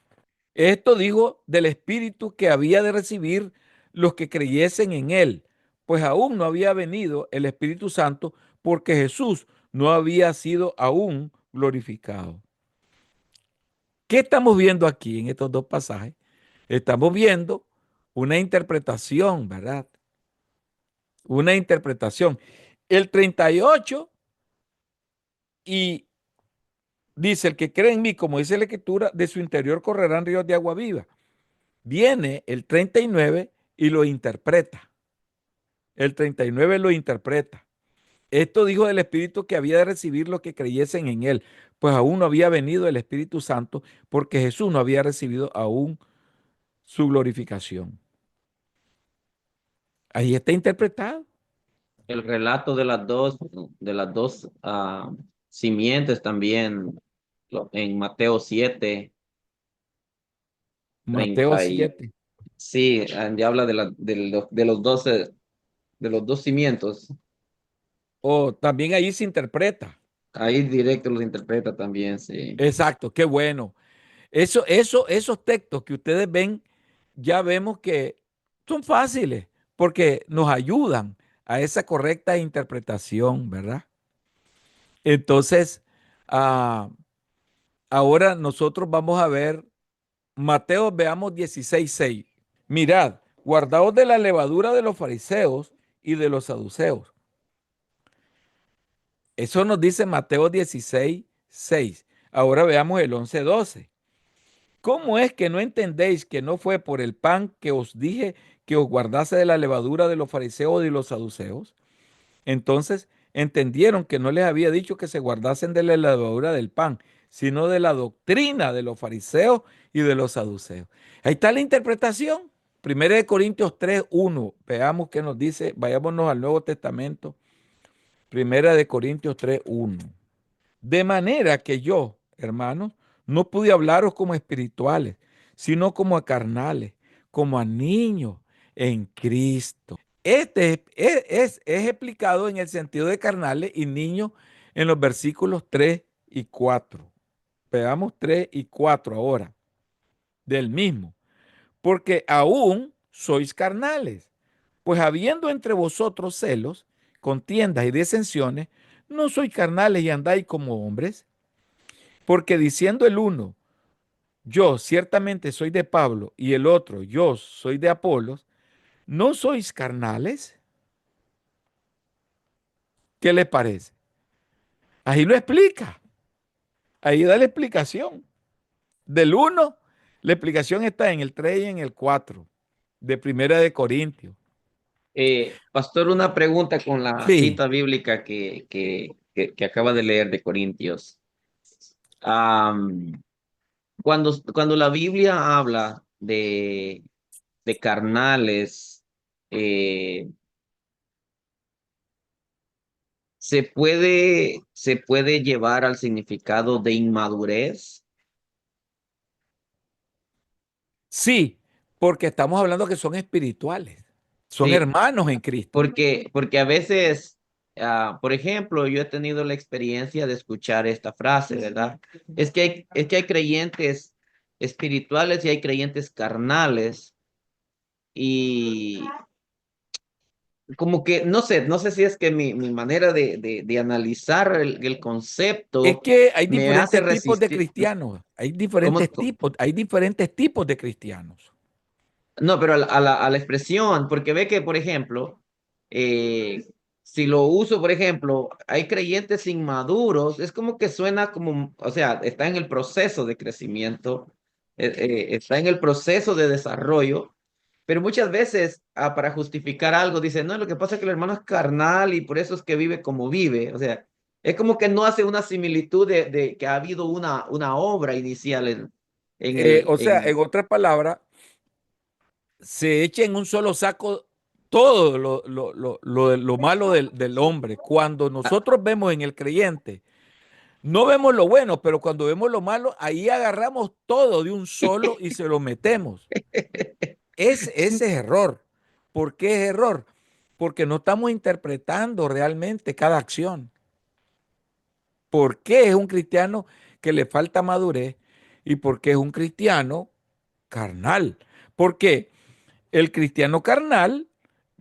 Esto dijo del Espíritu que había de recibir los que creyesen en él, pues aún no había venido el Espíritu Santo porque Jesús no había sido aún glorificado. ¿Qué estamos viendo aquí en estos dos pasajes? Estamos viendo una interpretación, ¿verdad? Una interpretación. El 38 y dice, el que cree en mí, como dice la escritura, de su interior correrán ríos de agua viva. Viene el 39 y lo interpreta. El 39 lo interpreta. Esto dijo del Espíritu que había de recibir los que creyesen en él, pues aún no había venido el Espíritu Santo porque Jesús no había recibido aún su glorificación. Ahí está interpretado. El relato de las dos simientes también en Mateo 7, Mateo 30 7. Sí, donde habla de los dos cimientos. O también ahí se interpreta. Ahí directo los interpreta también, sí. Exacto, qué bueno. Esos textos que ustedes ven, ya vemos que son fáciles porque nos ayudan a esa correcta interpretación, ¿verdad? Entonces, ah, ahora nosotros vamos a ver Mateo, veamos 16:6. Mirad, guardaos de la levadura de los fariseos y de los saduceos. Eso nos dice Mateo 16:6. Ahora veamos el 11:12. ¿Cómo es que no entendéis que no fue por el pan que os dije que os guardase de la levadura de los fariseos y de los saduceos? Entonces entendieron que no les había dicho que se guardasen de la levadura del pan, sino de la doctrina de los fariseos y de los saduceos. Ahí está la interpretación. Primera de Corintios 3:1. Veamos qué nos dice. Vayámonos al Nuevo Testamento. Primera de Corintios 3:1. De manera que yo, hermanos, no pude hablaros como espirituales, sino como a carnales, como a niños en Cristo. Este es explicado en el sentido de carnales y niños en los versículos 3 y 4. Veamos 3 y 4 ahora, del mismo. Porque aún sois carnales, pues habiendo entre vosotros celos, contiendas y disensiones, no sois carnales y andáis como hombres. Porque diciendo el uno, yo ciertamente soy de Pablo, y el otro, yo soy de Apolos, ¿no sois carnales? ¿Qué les parece? Ahí lo explica, ahí da la explicación. Del uno, la explicación está en el 3 y en el 4 de Primera de Corintios. Pastor, una pregunta con la Sí, cita bíblica que acaba de leer de Corintios. Am, cuando la Biblia habla de carnales, eh, se puede llevar al significado de inmadurez. sí, porque estamos hablando que son espirituales, son Sí, hermanos en Cristo. porque a veces, por ejemplo, yo he tenido la experiencia de escuchar esta frase, ¿verdad? Es que hay creyentes espirituales y hay creyentes carnales y como que, no sé si es que mi manera de analizar el Es concepto que hay me hace diferentes tipos de resistir. cristianos, ¿Cómo? hay diferentes tipos de cristianos. No, pero a la expresión, porque ve que, por ejemplo, si lo uso, por ejemplo, hay creyentes inmaduros, es como que suena como, o sea, está en el proceso de crecimiento, está en el proceso de desarrollo, pero muchas veces para justificar algo dicen, no, lo que pasa es que el hermano es carnal y por eso es que vive como vive, o sea, es como que no hace una similitud de que ha habido una obra inicial en el, O sea, en otras palabras, se echa en un solo saco todo lo malo del hombre. Cuando nosotros vemos en el creyente, no vemos lo bueno, pero cuando vemos lo malo, ahí agarramos todo de un solo y se lo metemos. Ese es error. ¿Por qué es error? Porque no estamos interpretando realmente cada acción. ¿Por qué es un cristiano que le falta madurez? ¿Y por qué es un cristiano carnal? Porque el cristiano carnal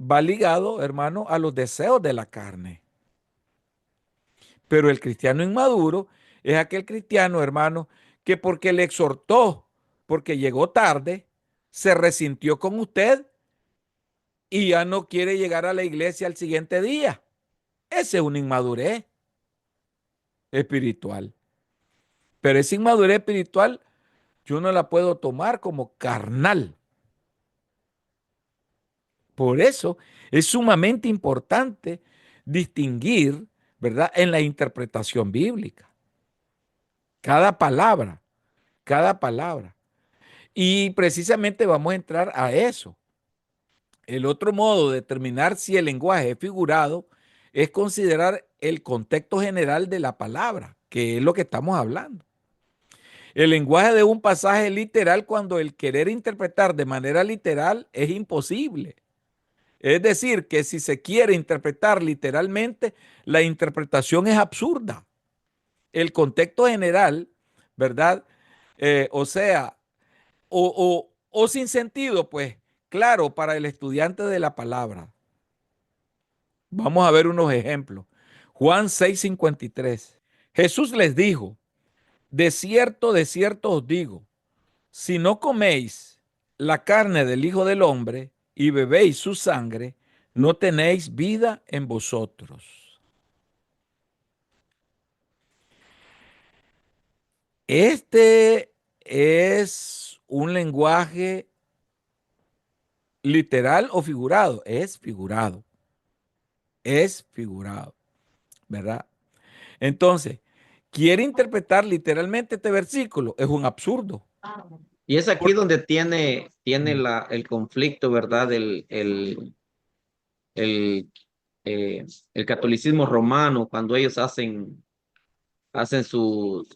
va ligado, hermano, a los deseos de la carne. Pero el cristiano inmaduro es aquel cristiano, hermano, que porque le exhortó, porque llegó tarde, se resintió con usted y ya no quiere llegar a la iglesia al siguiente día. Esa es una inmadurez espiritual. Pero esa inmadurez espiritual yo no la puedo tomar como carnal. Por eso es sumamente importante distinguir, ¿verdad? En la interpretación bíblica. Cada palabra, cada palabra. Y precisamente vamos a entrar a eso. El otro modo de determinar si el lenguaje es figurado es considerar el contexto general de la palabra, que es lo que estamos hablando. El lenguaje de un pasaje literal cuando el querer interpretar de manera literal es imposible. Es decir, que si se quiere interpretar literalmente, la interpretación es absurda. El contexto general, ¿verdad? O sea, o sin sentido, pues claro, para el estudiante de la palabra. Vamos a ver unos ejemplos. Juan 6:53. Jesús les dijo, de cierto os digo, si no coméis la carne del Hijo del Hombre y bebéis su sangre, no tenéis vida en vosotros. Este es un lenguaje literal o figurado. Es figurado, ¿verdad? Entonces, quiere interpretar literalmente este versículo. Es un absurdo. Y es aquí Por- donde tiene el conflicto, ¿verdad? El, el catolicismo romano, cuando ellos hacen su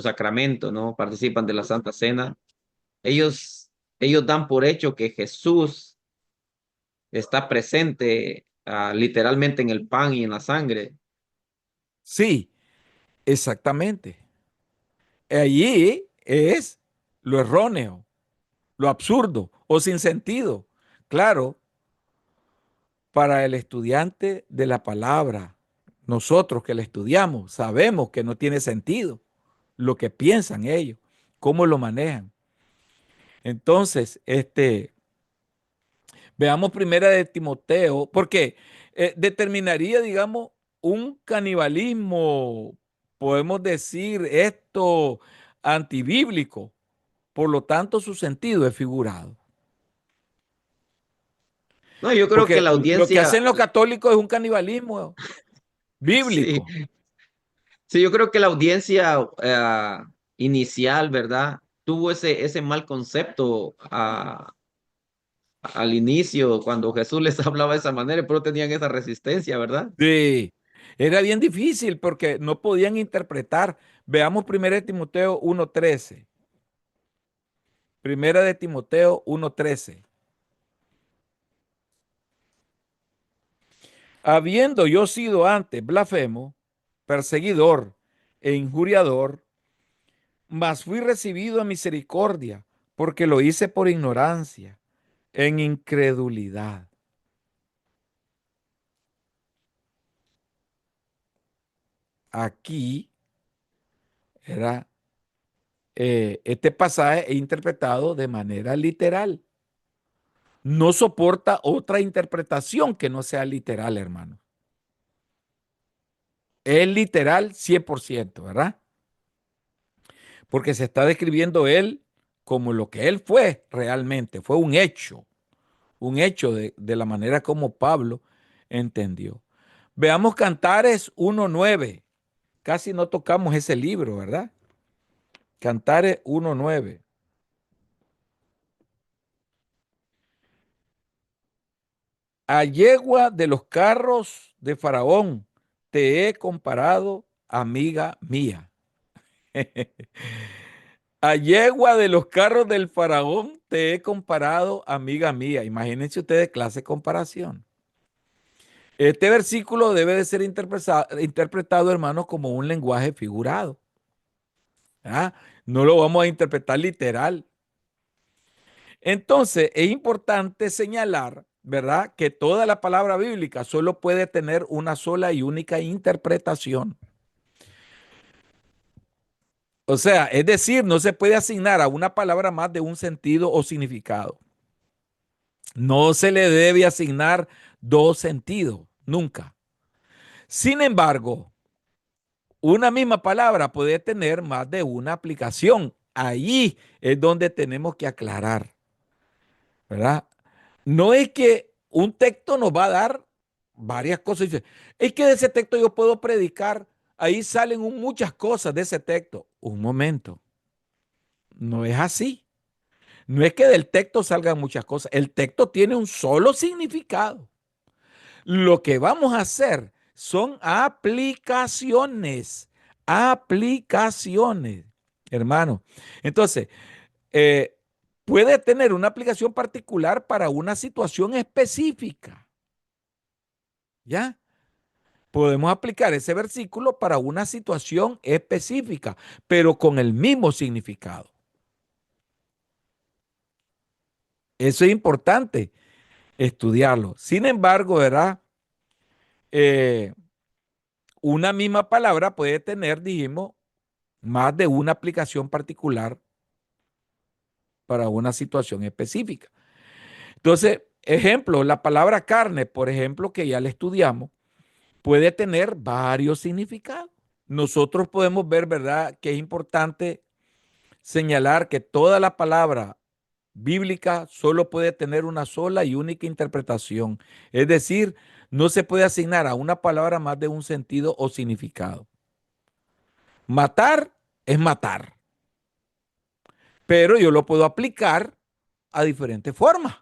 sacramento, ¿no? Participan de la Santa Cena. Ellos dan por hecho que Jesús está presente literalmente en el pan y en la sangre. Sí, exactamente. Allí es lo erróneo, lo absurdo o sin sentido. Claro, para el estudiante de la palabra, nosotros que la estudiamos, sabemos que no tiene sentido lo que piensan ellos, cómo lo manejan. Entonces, veamos primera de Timoteo, porque determinaría, digamos, un canibalismo, podemos decir esto, antibíblico. Por lo tanto, su sentido es figurado. No, yo creo que Porque la lo que audiencia, hacen los católicos es un canibalismo sí, bíblico. sí, yo creo que la audiencia inicial, ¿verdad? Tuvo ese mal concepto al inicio, cuando Jesús les hablaba de esa manera, pero tenían esa resistencia, ¿verdad? Sí, era bien difícil porque no podían interpretar. Veamos primera de Timoteo 1:13. Primera de Timoteo 1:13. Habiendo yo sido antes blasfemo, perseguidor e injuriador, mas fui recibido a misericordia, porque lo hice por ignorancia, en incredulidad. Aquí era este pasaje es interpretado de manera literal. No soporta otra interpretación que no sea literal, hermano. Es literal 100%, ¿verdad? Porque se está describiendo él como lo que él fue realmente. Fue un hecho de la manera como Pablo entendió. Veamos Cantares 1:9. Casi no tocamos ese libro, ¿verdad? Cantares 1:9. A yegua de los carros de Faraón te he comparado, amiga mía. A yegua de los carros del Faraón te he comparado, amiga mía. Imagínense ustedes clase de comparación. Este versículo debe de ser interpretado, hermanos, como un lenguaje figurado. ¿Ah? No lo vamos a interpretar literal. Entonces, es importante señalar, ¿verdad?, que toda la palabra bíblica solo puede tener una sola y única interpretación. O sea, es decir, no se puede asignar a una palabra más de un sentido o significado. No se le debe asignar dos sentidos, nunca. Sin embargo, una misma palabra puede tener más de una aplicación. Ahí es donde tenemos que aclarar, ¿verdad? No es que un texto nos va a dar varias cosas. Dice, es que de ese texto yo puedo predicar. Ahí salen muchas cosas de ese texto. Un momento, no es así. No es que del texto salgan muchas cosas. El texto tiene un solo significado. Lo que vamos a hacer son aplicaciones. Aplicaciones. hermano. Entonces, eh, puede tener una aplicación particular para una situación específica. ¿Ya? Podemos aplicar ese versículo para una situación específica, pero con el mismo significado. Eso es importante estudiarlo. Sin embargo, ¿verdad? Eh, una misma palabra puede tener, dijimos, más de una aplicación particular para una situación específica. Entonces, ejemplo, la palabra carne, por ejemplo, que ya la estudiamos, puede tener varios significados. Nosotros podemos ver, ¿verdad?, que es importante señalar que toda la palabra bíblica solo puede tener una sola y única interpretación. Es decir, no se puede asignar a una palabra más de un sentido o significado. Matar es matar, pero yo lo puedo aplicar a diferentes formas.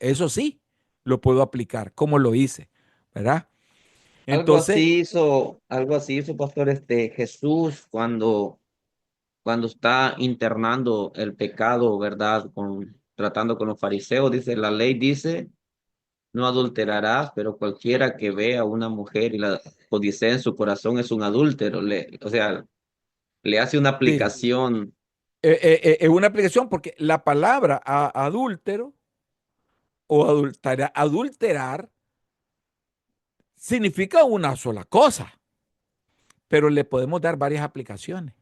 Eso sí, lo puedo aplicar como lo hice, ¿verdad? Entonces, Algo así hizo, pastor, Jesús cuando está internando el pecado, ¿verdad? Tratando con los fariseos, dice, la ley dice, no adulterarás, pero cualquiera que vea a una mujer y la codicea en su corazón es un adúltero. O sea, le hace una sí, aplicación. es una aplicación porque la palabra adúltero o adulterar significa una sola cosa, pero le podemos dar varias aplicaciones.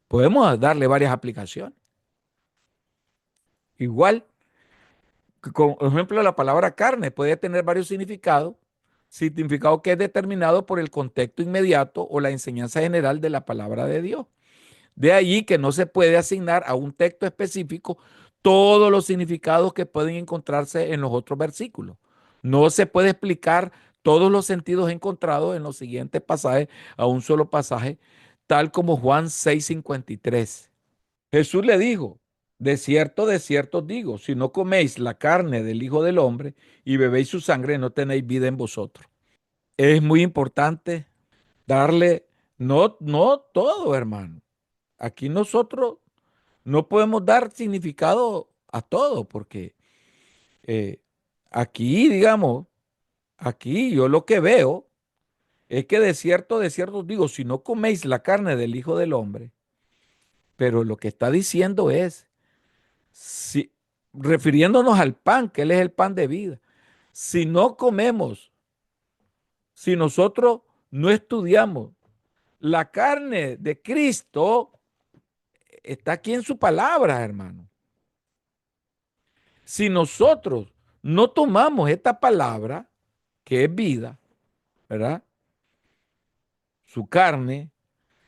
Podemos darle varias aplicaciones. Igual, por ejemplo, la palabra carne puede tener varios significados, significado que es determinado por el contexto inmediato o la enseñanza general de la palabra de Dios. De allí que no se puede asignar a un texto específico todos los significados que pueden encontrarse en los otros versículos. No se puede explicar todos los sentidos encontrados en los siguientes pasajes a un solo pasaje, tal como Juan 6:53. Jesús le dijo, de cierto os digo, si no coméis la carne del Hijo del Hombre y bebéis su sangre, no tenéis vida en vosotros. Es muy importante darle, no todo, hermano. Aquí nosotros no podemos dar significado a todo, porque eh, aquí, digamos, aquí yo lo que veo es que de cierto os digo, si no coméis la carne del Hijo del Hombre, pero lo que está diciendo es, si, refiriéndonos al pan, que Él es el pan de vida, si no comemos, si nosotros no estudiamos la carne de Cristo, está aquí en su palabra, hermano. Si nosotros no tomamos esta palabra, que es vida, ¿verdad? Su carne,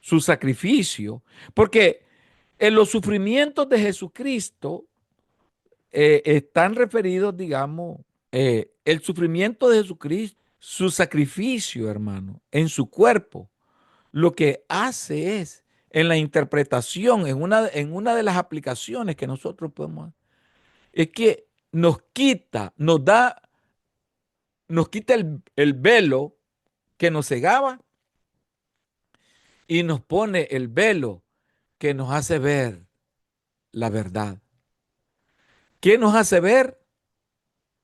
su sacrificio, porque en los sufrimientos de Jesucristo están referidos, digamos, el sufrimiento de Jesucristo, su sacrificio, hermano, en su cuerpo, lo que hace es, en la interpretación, en una de las aplicaciones que nosotros podemos, es que nos quita el velo que nos cegaba y nos pone el velo que nos hace ver la verdad. ¿Qué nos hace ver?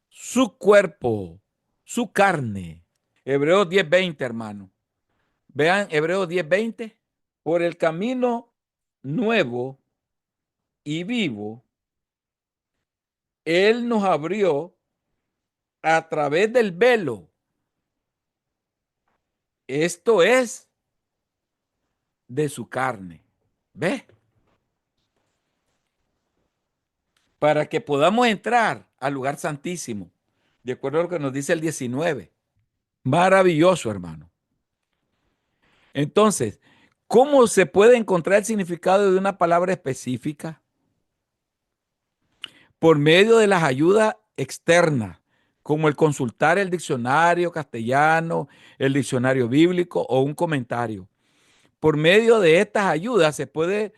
Su cuerpo, su carne. Hebreos 10:20, hermano. Vean Hebreos 10:20. Por el camino nuevo y vivo, Él nos abrió a través del velo. Esto es de su carne. ¿Ve? Para que podamos entrar al lugar santísimo, de acuerdo a lo que nos dice el 19. Maravilloso, hermano. Entonces, ¿cómo se puede encontrar el significado de una palabra específica? Por medio de las ayudas externas, como el consultar el diccionario castellano, el diccionario bíblico o un comentario. Por medio de estas ayudas se puede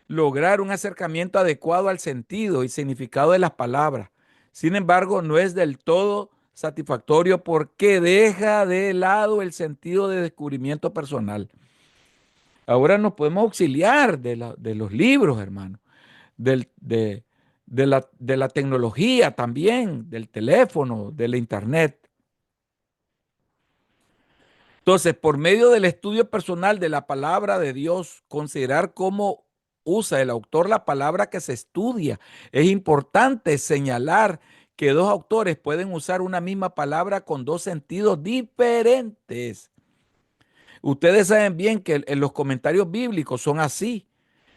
lograr un acercamiento adecuado al sentido y significado de las palabras. Sin embargo, no es del todo satisfactorio porque deja de lado el sentido de descubrimiento personal. Ahora nos podemos auxiliar de los libros, hermano, del- de, de la tecnología también, del teléfono, de la internet. Entonces, por medio del estudio personal de la palabra de Dios, considerar cómo usa el autor la palabra que se estudia. Es importante señalar que dos autores pueden usar una misma palabra con dos sentidos diferentes. Ustedes saben bien que en los comentarios bíblicos son así.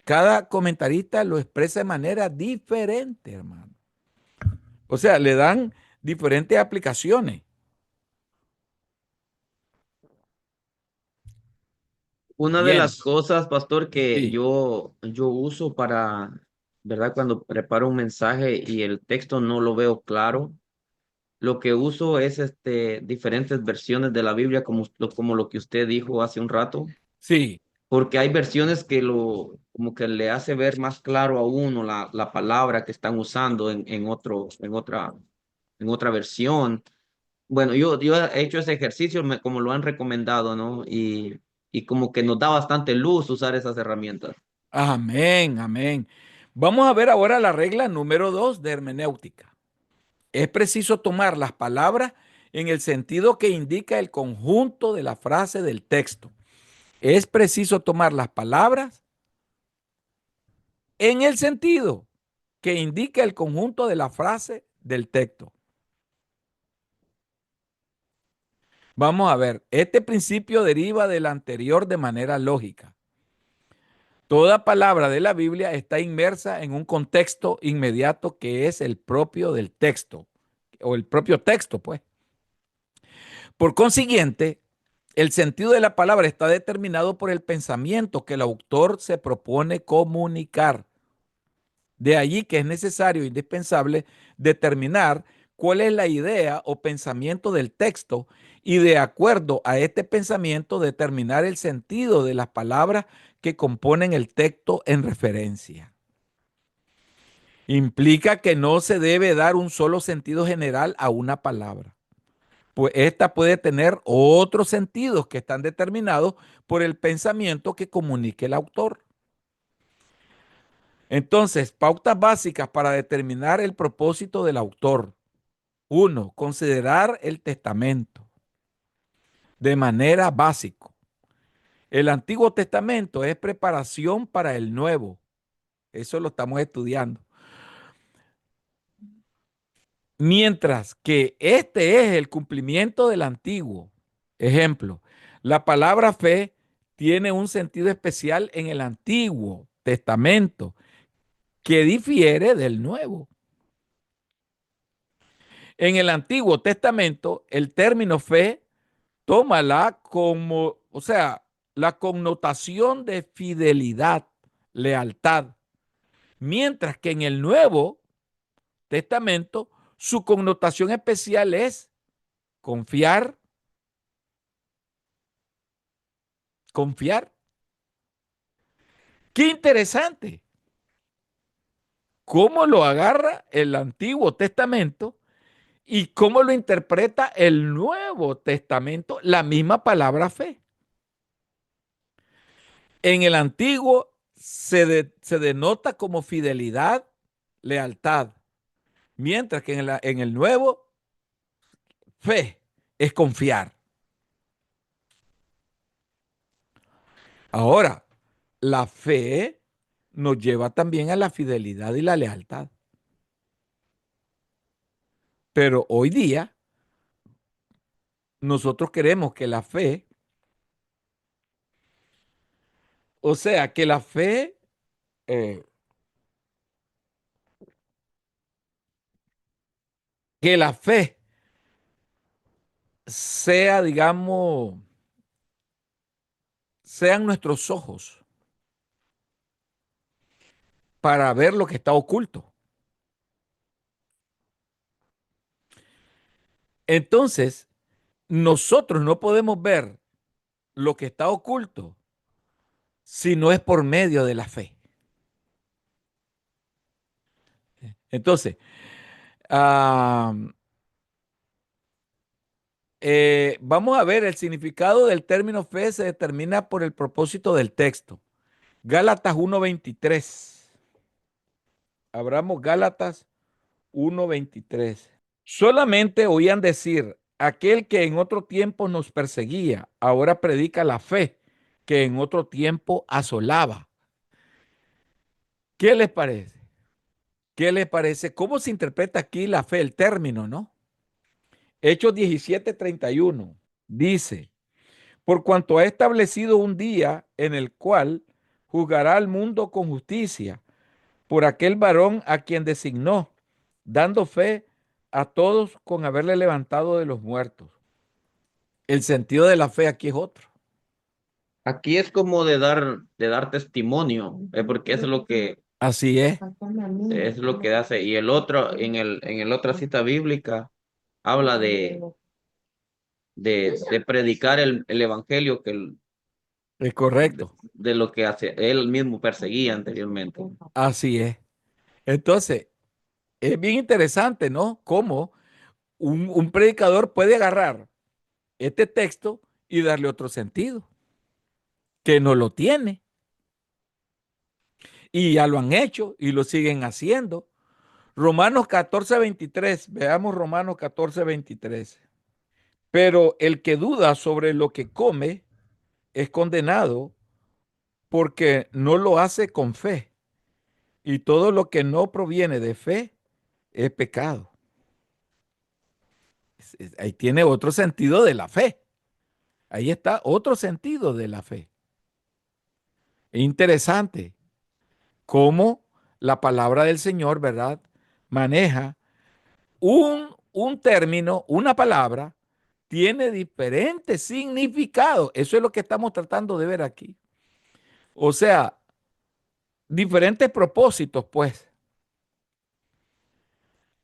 Cada comentarista lo expresa de manera diferente, hermano. O sea, le dan diferentes aplicaciones. Una de Bien, las cosas, pastor, que sí, yo uso para, ¿verdad? Cuando preparo un mensaje y el texto no lo veo claro, lo que uso es diferentes versiones de la Biblia, como lo que usted dijo hace un rato, sí. porque hay versiones que como que le hace ver más claro a uno la palabra que están usando en otra versión. Bueno, yo he hecho ese ejercicio como lo han recomendado, ¿no? Y como que nos da bastante luz usar esas herramientas. Amén, amén. Vamos a ver ahora la regla número 2 de hermenéutica. Es preciso tomar las palabras en el sentido que indica el conjunto de la frase del texto. Es preciso tomar las palabras en el sentido que indica el conjunto de la frase del texto. Vamos a ver, este principio deriva del anterior de manera lógica. Toda palabra de la Biblia está inmersa en un contexto inmediato que es el propio del texto, o el propio texto, pues. Por consiguiente, el sentido de la palabra está determinado por el pensamiento que el autor se propone comunicar. De allí que es necesario e indispensable determinar cuál es la idea o pensamiento del texto y de acuerdo a este pensamiento determinar el sentido de las palabras que componen el texto en referencia. Implica que no se debe dar un solo sentido general a una palabra, pues esta puede tener otros sentidos que están determinados por el pensamiento que comunique el autor. Entonces, pautas básicas para determinar el propósito del autor. Uno, considerar el testamento de manera básica. El Antiguo Testamento es preparación para el Nuevo. Eso lo estamos estudiando. Mientras que este es el cumplimiento del Antiguo. Ejemplo, la palabra fe tiene un sentido especial en el Antiguo Testamento que difiere del Nuevo. En el Antiguo Testamento, el término fe tómala como, o sea, la connotación de fidelidad, lealtad, mientras que en el Nuevo Testamento su connotación especial es confiar, confiar. Qué interesante. ¿Cómo lo agarra el Antiguo Testamento y cómo lo interpreta el Nuevo Testamento? La misma palabra fe. En el Antiguo se denota como fidelidad, lealtad, mientras que en el Nuevo, fe es confiar. Ahora, la fe nos lleva también a la fidelidad y la lealtad. Pero hoy día nosotros queremos que la fe, o sea, eh, que la fe sea, digamos, sean nuestros ojos para ver lo que está oculto. Entonces, nosotros no podemos ver lo que está oculto si no es por medio de la fe. Entonces, ah, Vamos a ver, el significado del término fe se determina por el propósito del texto. Gálatas 1:23. Abramos Gálatas 1:23. Solamente oían decir, aquel que en otro tiempo nos perseguía, ahora predica la fe que en otro tiempo asolaba. ¿Qué les parece? ¿Qué les parece? ¿Cómo se interpreta aquí la fe, el término, no? Hechos 17:31 dice, por cuanto ha establecido un día en el cual juzgará al mundo con justicia por aquel varón a quien designó, dando fe a todos con haberle levantado de los muertos. El sentido de la fe aquí es otro. Aquí es como de dar testimonio, porque eso Así es lo que hace. Y el otro, en el otra cita bíblica, habla de predicar el evangelio es correcto. de lo que hace, él mismo perseguía anteriormente. Así es. Entonces, es bien interesante, ¿no? Cómo un predicador puede agarrar este texto y darle otro sentido, que no lo tiene. Y ya lo han hecho y lo siguen haciendo. Romanos 14:23, veamos Romanos 14:23. Pero el que duda sobre lo que come es condenado porque no lo hace con fe. Y todo lo que no proviene de fe es pecado. Ahí tiene otro sentido de la fe. Ahí está otro sentido de la fe. Es interesante cómo la palabra del Señor, ¿verdad? Maneja un término, una palabra, tiene diferentes significados. Eso es lo que estamos tratando de ver aquí. O sea, diferentes propósitos, pues.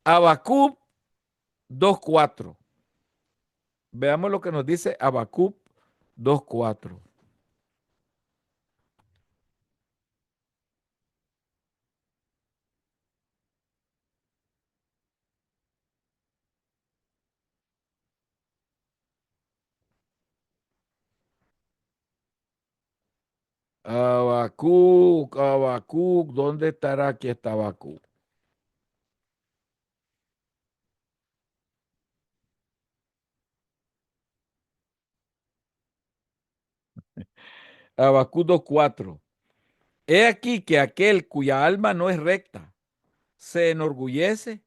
Habacuc 2:4. Veamos lo que nos dice Habacuc 2:4. Habacuc, Habacuc, ¿dónde estará? Aquí está Habacuc. Habacuc 2:4. He aquí que aquel cuya alma no es recta se enorgullece,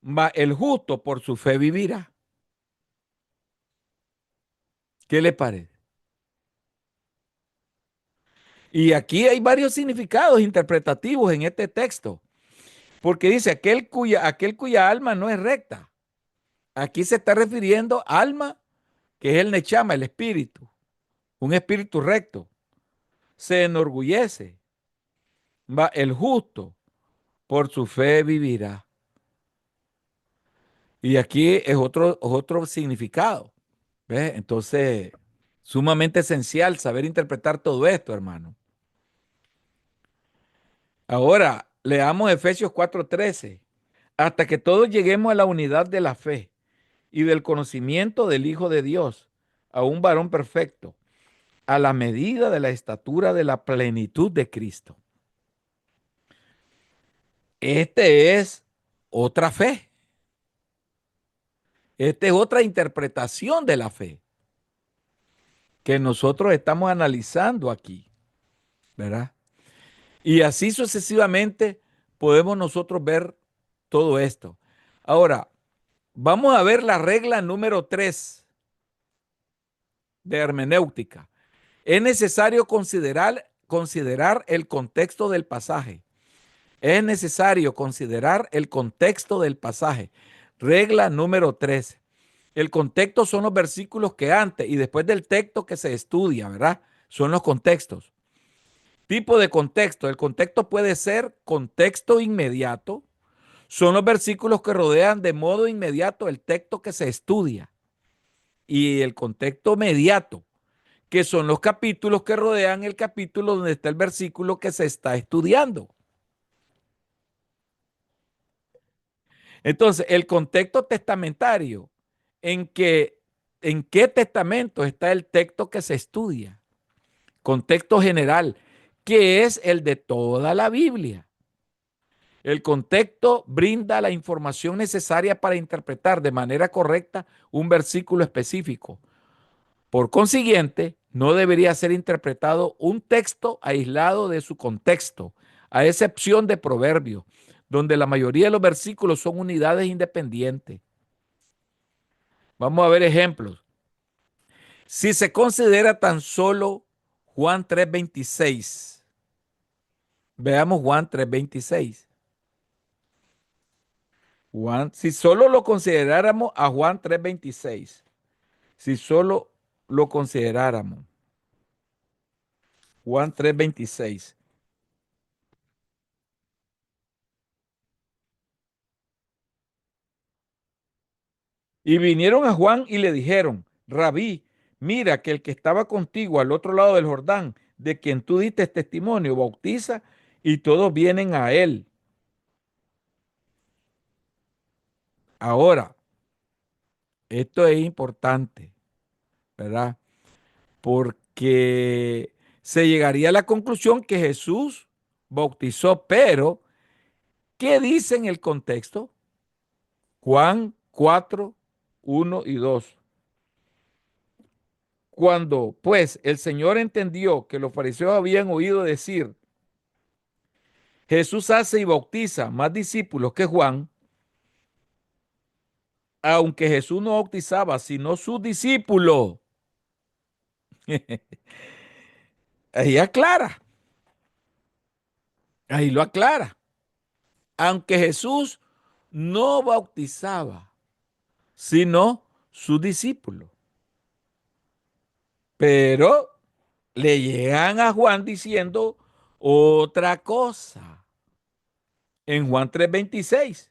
mas el justo por su fe vivirá. ¿Qué le parece? Y aquí hay varios significados interpretativos en este texto, porque dice aquel cuya alma no es recta. Aquí se está refiriendo alma, que es el nechama, el espíritu, un espíritu recto. Se enorgullece, va el justo por su fe vivirá. Y aquí es otro significado. ¿Ves? Entonces, sumamente esencial saber interpretar todo esto, hermano. Ahora, leamos Efesios 4:13. Hasta que todos lleguemos a la unidad de la fe y del conocimiento del Hijo de Dios, a un varón perfecto, a la medida de la estatura de la plenitud de Cristo. Este es otra fe. Esta es otra interpretación de la fe que nosotros estamos analizando aquí, ¿verdad? Y así sucesivamente podemos nosotros ver todo esto. Ahora, vamos a ver la regla número 3 de hermenéutica. Es necesario considerar el contexto del pasaje. Es necesario considerar el contexto del pasaje. Regla número 3. El contexto son los versículos que antes y después del texto que se estudia, ¿verdad? Son los contextos. Tipo de contexto. El contexto puede ser contexto inmediato. Son los versículos que rodean de modo inmediato el texto que se estudia. Y el contexto mediato, que son los capítulos que rodean el capítulo donde está el versículo que se está estudiando. Entonces, el contexto testamentario en que ¿En qué testamento está el texto que se estudia? Contexto general, que es el de toda la Biblia. El contexto brinda la información necesaria para interpretar de manera correcta un versículo específico. Por consiguiente, no debería ser interpretado un texto aislado de su contexto, a excepción de Proverbios, donde la mayoría de los versículos son unidades independientes. Vamos a ver ejemplos. Si se considera tan solo Juan 3:26, veamos Juan 3:26. Si solo lo consideráramos a Juan 3:26, si solo lo consideráramos, Juan 3:26. Y vinieron a Juan y le dijeron, Rabí, mira que el que estaba contigo al otro lado del Jordán, de quien tú diste testimonio, bautiza y todos vienen a él. Ahora, esto es importante, ¿verdad? Porque se llegaría a la conclusión que Jesús bautizó, pero ¿qué dice en el contexto? Juan 4, 1 y 2. Cuando pues el Señor entendió que los fariseos habían oído decir, Jesús hace y bautiza más discípulos que Juan, aunque Jesús no bautizaba, sino sus discípulos. Ahí aclara, ahí lo aclara. Aunque Jesús no bautizaba, sino sus discípulos. Pero le llegan a Juan diciendo otra cosa. En Juan 3:26.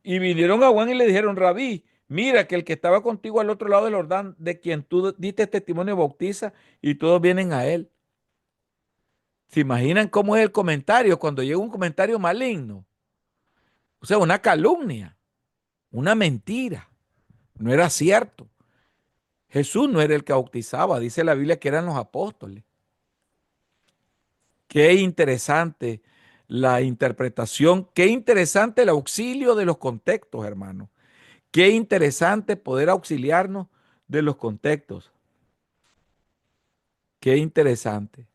Y vinieron a Juan y le dijeron, Rabí, mira que el que estaba contigo al otro lado del Jordán, de quien tú diste testimonio, bautiza y todos vienen a él. ¿Se imaginan cómo es el comentario cuando llega un comentario maligno? O sea, una calumnia, una mentira. No era cierto. Jesús no era el que bautizaba, dice la Biblia que eran los apóstoles. Qué interesante la interpretación, qué interesante el auxilio de los contextos, hermano. Qué interesante poder auxiliarnos de los contextos. Qué interesante,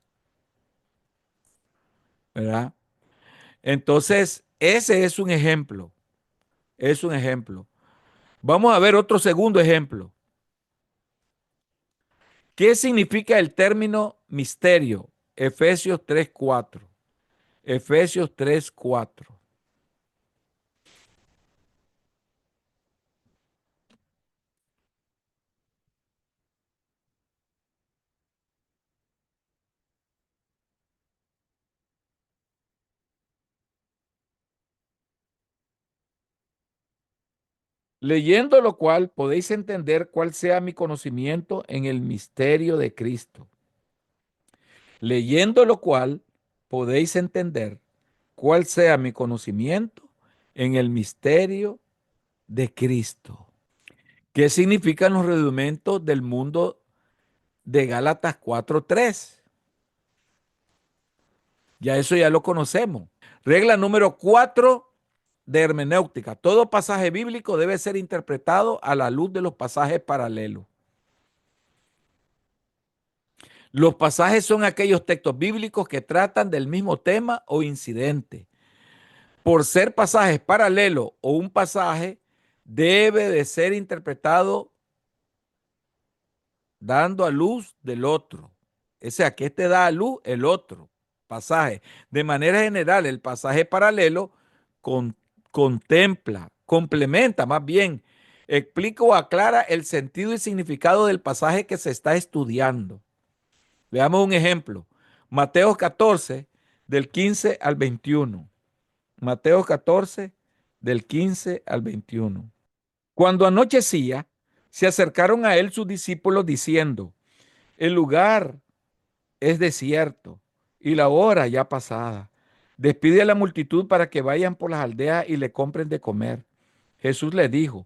¿verdad? Entonces, ese es un ejemplo. Es un ejemplo. Vamos a ver otro segundo ejemplo. ¿Qué significa el término misterio? Efesios 3:4. Efesios 3:4. Leyendo lo cual podéis entender cuál sea mi conocimiento en el misterio de Cristo. Leyendo lo cual podéis entender cuál sea mi conocimiento en el misterio de Cristo. ¿Qué significan los rudimentos del mundo de Gálatas 4:3? Ya eso ya lo conocemos. Regla número 4 de hermenéutica. Todo pasaje bíblico debe ser interpretado a la luz de los pasajes paralelos. Los pasajes son aquellos textos bíblicos que tratan del mismo tema o incidente. Por ser pasajes paralelos o un pasaje, debe de ser interpretado dando a luz del otro. O sea, que este da a luz el otro pasaje. De manera general, el pasaje paralelo contempla, complementa más bien, explica o aclara el sentido y significado del pasaje que se está estudiando. Veamos un ejemplo. Mateo 14, del 15 al 21. Mateo 14, del 15 al 21. Cuando anochecía, se acercaron a él sus discípulos diciendo, el lugar es desierto y la hora ya pasada. Despide a la multitud para que vayan por las aldeas y le compren de comer. Jesús les dijo,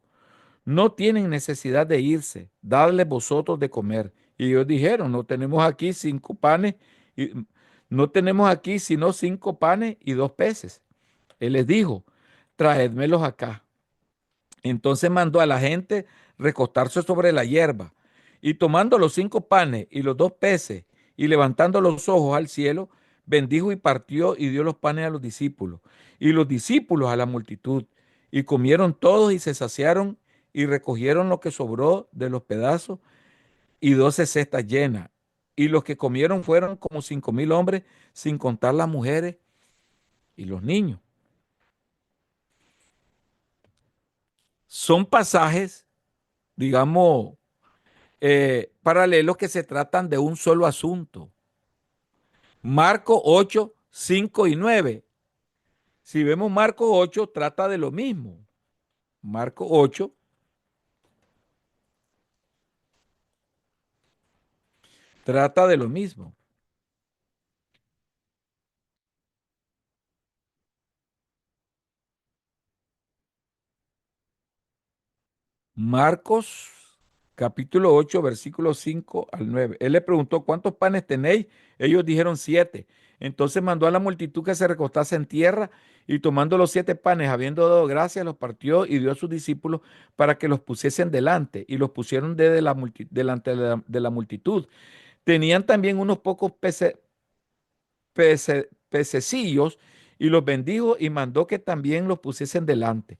no tienen necesidad de irse, dadles vosotros de comer. Y ellos dijeron, no tenemos aquí 5 panes, y no tenemos aquí sino 5 panes y 2 peces. Él les dijo, traédmelos acá. Entonces mandó a la gente recostarse sobre la hierba, y tomando los 5 panes y los 2 peces, y levantando los ojos al cielo, bendijo y partió y dio los panes a los discípulos, y los discípulos a la multitud. Y comieron todos y se saciaron, y recogieron lo que sobró de los pedazos, y 12 cestas llenas. Y los que comieron fueron como 5.000 hombres, sin contar las mujeres y los niños. Son pasajes, digamos, paralelos que se tratan de un solo asunto. Marco 8, 5 y 9. Si vemos Marco 8, trata de lo mismo. Marco 8 trata de lo mismo. Marcos capítulo 8, versículos 5 al 9. Él le preguntó, ¿cuántos panes tenéis? Ellos dijeron 7. Entonces mandó a la multitud que se recostase en tierra, y tomando los 7 panes, habiendo dado gracias, los partió y dio a sus discípulos para que los pusiesen delante, y los pusieron delante de la multitud. Tenían también unos pocos pececillos, y los bendijo y mandó que también los pusiesen delante.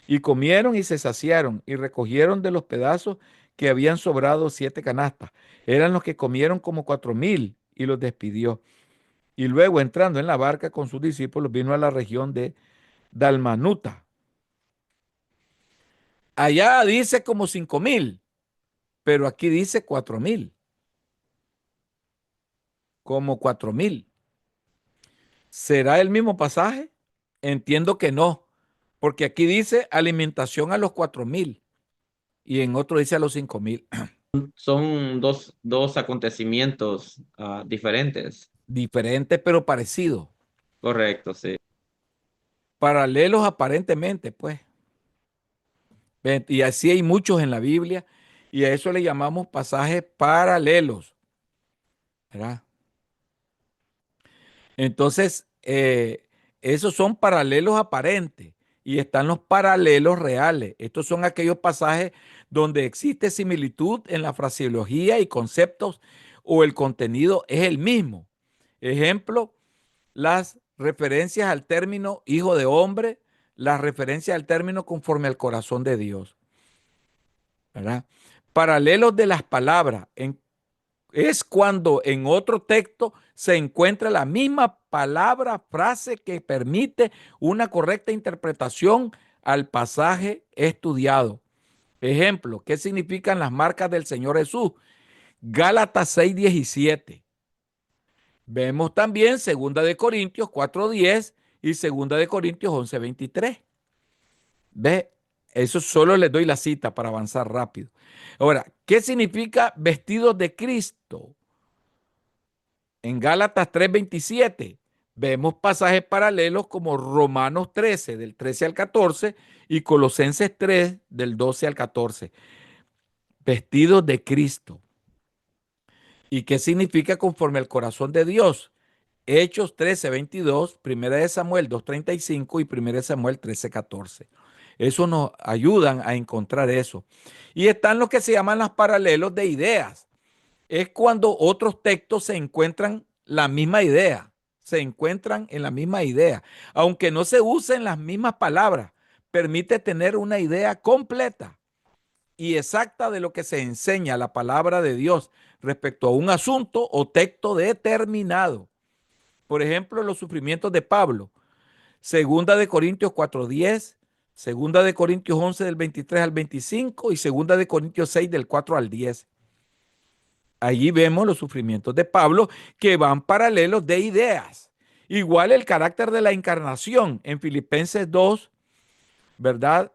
Y comieron y se saciaron, y recogieron de los pedazos que habían sobrado 7 canastas. Eran los que comieron como 4.000, y los despidió. Y luego, entrando en la barca con sus discípulos, vino a la región de Dalmanuta. Allá dice como 5.000, pero aquí dice 4.000, como 4.000. ¿Será el mismo pasaje? Entiendo que no, porque aquí dice alimentación a los 4.000, y en otro dice a los 5.000. Son dos acontecimientos diferentes. Diferente pero parecido. Correcto, sí. Paralelos aparentemente, pues. Ven, y así hay muchos en la Biblia, y a eso le llamamos pasajes paralelos, ¿verdad? Entonces, esos son paralelos aparentes, y están los paralelos reales. Estos son aquellos pasajes donde existe similitud en la fraseología y conceptos, o el contenido es el mismo. Ejemplo, las referencias al término hijo de hombre, las referencias al término conforme al corazón de Dios, ¿verdad? Paralelos de las palabras es cuando en otro texto se encuentra la misma palabra, frase que permite una correcta interpretación al pasaje estudiado. Ejemplo, ¿qué significan las marcas del Señor Jesús? Gálatas 6:17. Vemos también 2 Corintios 4:10 y 2 Corintios 11:23. ¿Ve? Eso solo les doy la cita para avanzar rápido. Ahora, ¿qué significa vestidos de Cristo? En Gálatas 3:27 vemos pasajes paralelos como Romanos 13, del 13 al 14, y Colosenses 3, del 12 al 14. Vestidos de Cristo. ¿Y qué significa conforme al corazón de Dios? Hechos 13:22, 1 de Samuel 2:35 y 1 de Samuel 13:14. Eso nos ayudan a encontrar eso. Y están los que se llaman los paralelos de ideas. Es cuando otros textos se encuentran la misma idea, se encuentran en la misma idea, aunque no se usen las mismas palabras, permite tener una idea completa y exacta de lo que se enseña la palabra de Dios respecto a un asunto o texto determinado. Por ejemplo, los sufrimientos de Pablo, segunda de Corintios 4:10, segunda de Corintios 11 del 23 al 25 y segunda de Corintios 6 del 4 al 10. Allí vemos los sufrimientos de Pablo que van paralelos de ideas. Igual el carácter de la encarnación en Filipenses 2, ¿verdad?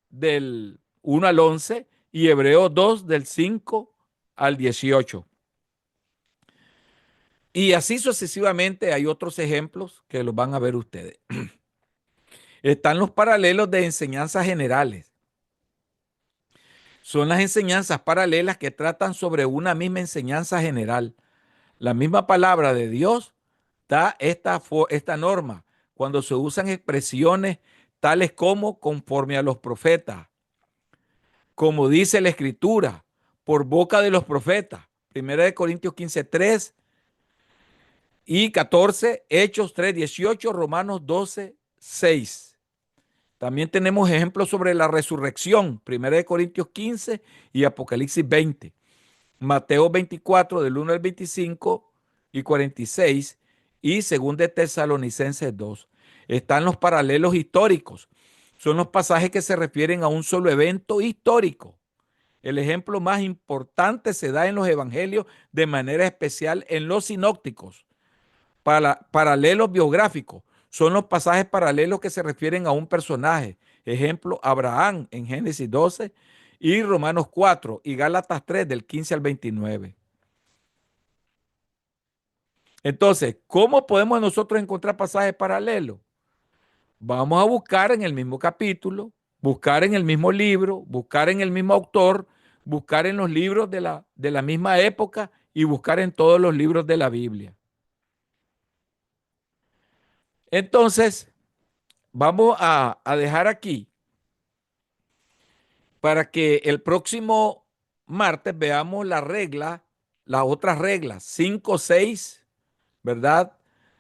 Del 1 al 11 y Hebreos 2 del 5 al 18. Y así sucesivamente hay otros ejemplos que los van a ver ustedes. Están los paralelos de enseñanzas generales. Son las enseñanzas paralelas que tratan sobre una misma enseñanza general. La misma palabra de Dios da esta norma cuando se usan expresiones tales como conforme a los profetas, como dice la Escritura, por boca de los profetas. Primera de Corintios 15:3 y 14, Hechos 3:18, Romanos 12:6. También tenemos ejemplos sobre la resurrección, Primera de Corintios 15 y Apocalipsis 20. Mateo 24 del 1 al 25 y 46 y 2 de Tesalonicenses 2. Están los paralelos históricos. Son los pasajes que se refieren a un solo evento histórico. El ejemplo más importante se da en los evangelios, de manera especial en los sinópticos. Paralelos biográficos son los pasajes paralelos que se refieren a un personaje. Ejemplo, Abraham en Génesis 12 y Romanos 4 y Gálatas 3 del 15 al 29. Entonces, ¿cómo podemos nosotros encontrar pasajes paralelos? Vamos a buscar en el mismo capítulo, buscar en el mismo libro, buscar en el mismo autor, buscar en los libros de la misma época y buscar en todos los libros de la Biblia. Entonces, vamos a dejar aquí para que el próximo martes veamos la regla, las otras reglas, 5, 6, ¿verdad?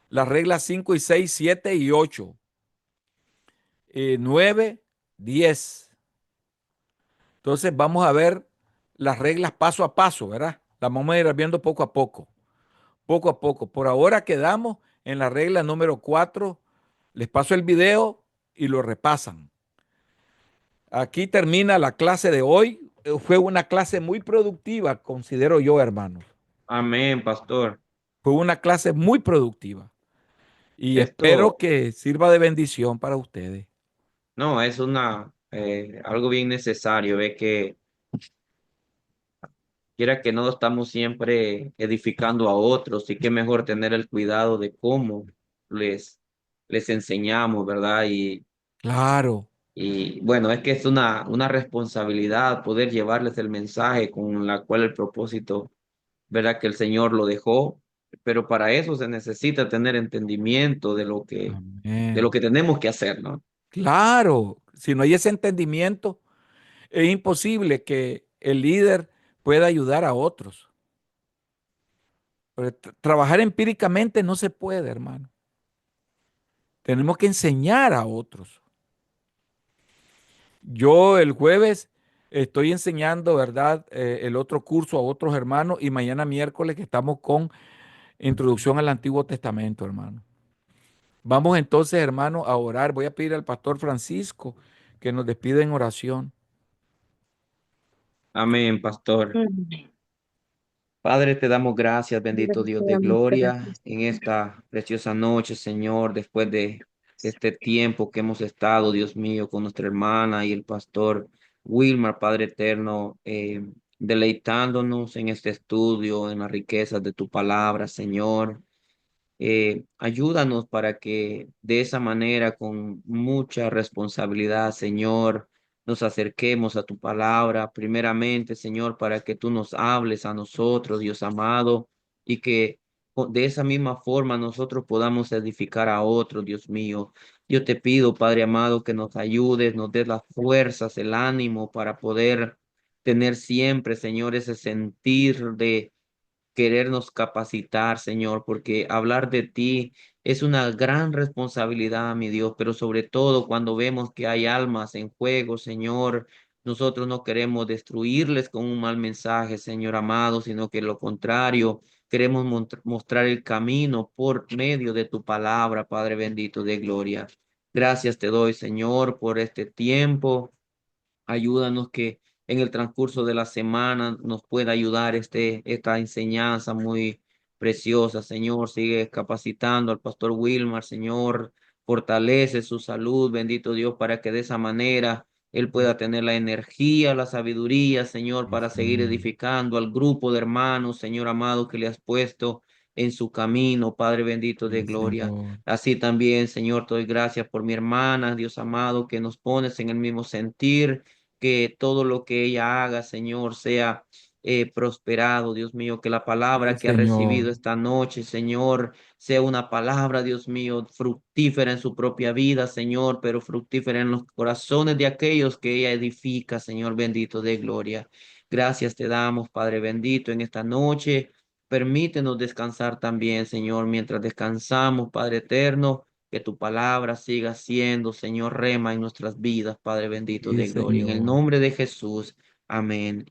Las reglas 5 y 6, 7 y 8, 9, 10. Entonces vamos a ver las reglas paso a paso, ¿verdad? Las vamos a ir viendo poco a poco, poco a poco. Por ahora quedamos en la regla número 4. Les paso el video y lo repasan. Aquí termina la clase de hoy. Fue una clase muy productiva, considero yo, hermanos. Amén, pastor. Fue una clase muy productiva y espero Esto, que sirva de bendición para ustedes. no, es algo bien necesario. Ve que quiera que no estamos siempre edificando a otros y qué mejor tener el cuidado de cómo les, les enseñamos, ¿verdad? Claro, Y bueno, es que es una responsabilidad poder llevarles el mensaje con la cual el propósito, ¿verdad? Que el Señor lo dejó, pero para eso se necesita tener entendimiento de lo amén. que tenemos que hacer, ¿no? Claro, si no hay ese entendimiento, es imposible que el líder pueda ayudar a otros. Pero trabajar empíricamente no se puede, hermano. Tenemos que enseñar a otros. Yo el jueves estoy enseñando, ¿verdad? El otro curso a otros hermanos y mañana miércoles que estamos con introducción al Antiguo Testamento, hermano. Vamos entonces, hermano, a orar. Voy a pedir al pastor Francisco que nos despida en oración. Amén, pastor. Padre, te damos gracias, bendito Dios de Damos gloria, gracias. en esta preciosa noche, Señor, después de este tiempo que hemos estado, Dios mío, con nuestra hermana y el pastor Wilmar, Padre eterno, deleitándonos en este estudio, en las riquezas de tu palabra, Señor. Ayúdanos para que de esa manera, con mucha responsabilidad, Señor, nos acerquemos a tu palabra, primeramente, Señor, para que tú nos hables a nosotros, Dios amado, y que de esa misma forma nosotros podamos edificar a otros, Dios mío. Yo te pido, Padre amado, que nos ayudes, nos des las fuerzas, el ánimo para poder tener siempre, Señor, ese sentir de querernos capacitar, Señor, porque hablar de ti es una gran responsabilidad, mi Dios, pero sobre todo cuando vemos que hay almas en juego, Señor, nosotros no queremos destruirles con un mal mensaje, Señor amado, sino que lo contrario, queremos mostrar el camino por medio de tu palabra, Padre bendito de gloria. Gracias te doy, Señor, por este tiempo. Ayúdanos que en el transcurso de la semana nos pueda ayudar esta enseñanza muy preciosa, Señor. Sigue capacitando al pastor Wilmar, Señor. Fortalece su salud, bendito Dios, para que de esa manera él pueda tener la energía, la sabiduría, Señor, Sí, para seguir Señor. edificando al grupo de hermanos, Señor amado, que le has puesto en su camino, Padre bendito de Sí, gloria. Señor. Así también, Señor, te doy gracias por mi hermana, Dios amado, que nos pones en el mismo sentir que todo lo que ella haga, Señor, sea prosperado, Dios mío, que la Sí, palabra que ha recibido Señor. esta noche, Señor, sea una palabra, Dios mío, fructífera en su propia vida, Señor, pero fructífera en los corazones de aquellos que ella edifica, Señor bendito de gloria. Gracias te damos, Padre bendito, en esta noche. Permítenos descansar también, Señor, mientras descansamos, Padre eterno, que tu palabra siga siendo, Señor, rema en nuestras vidas, Padre bendito Sí, de gloria. En el Señor. nombre de Jesús. Amén.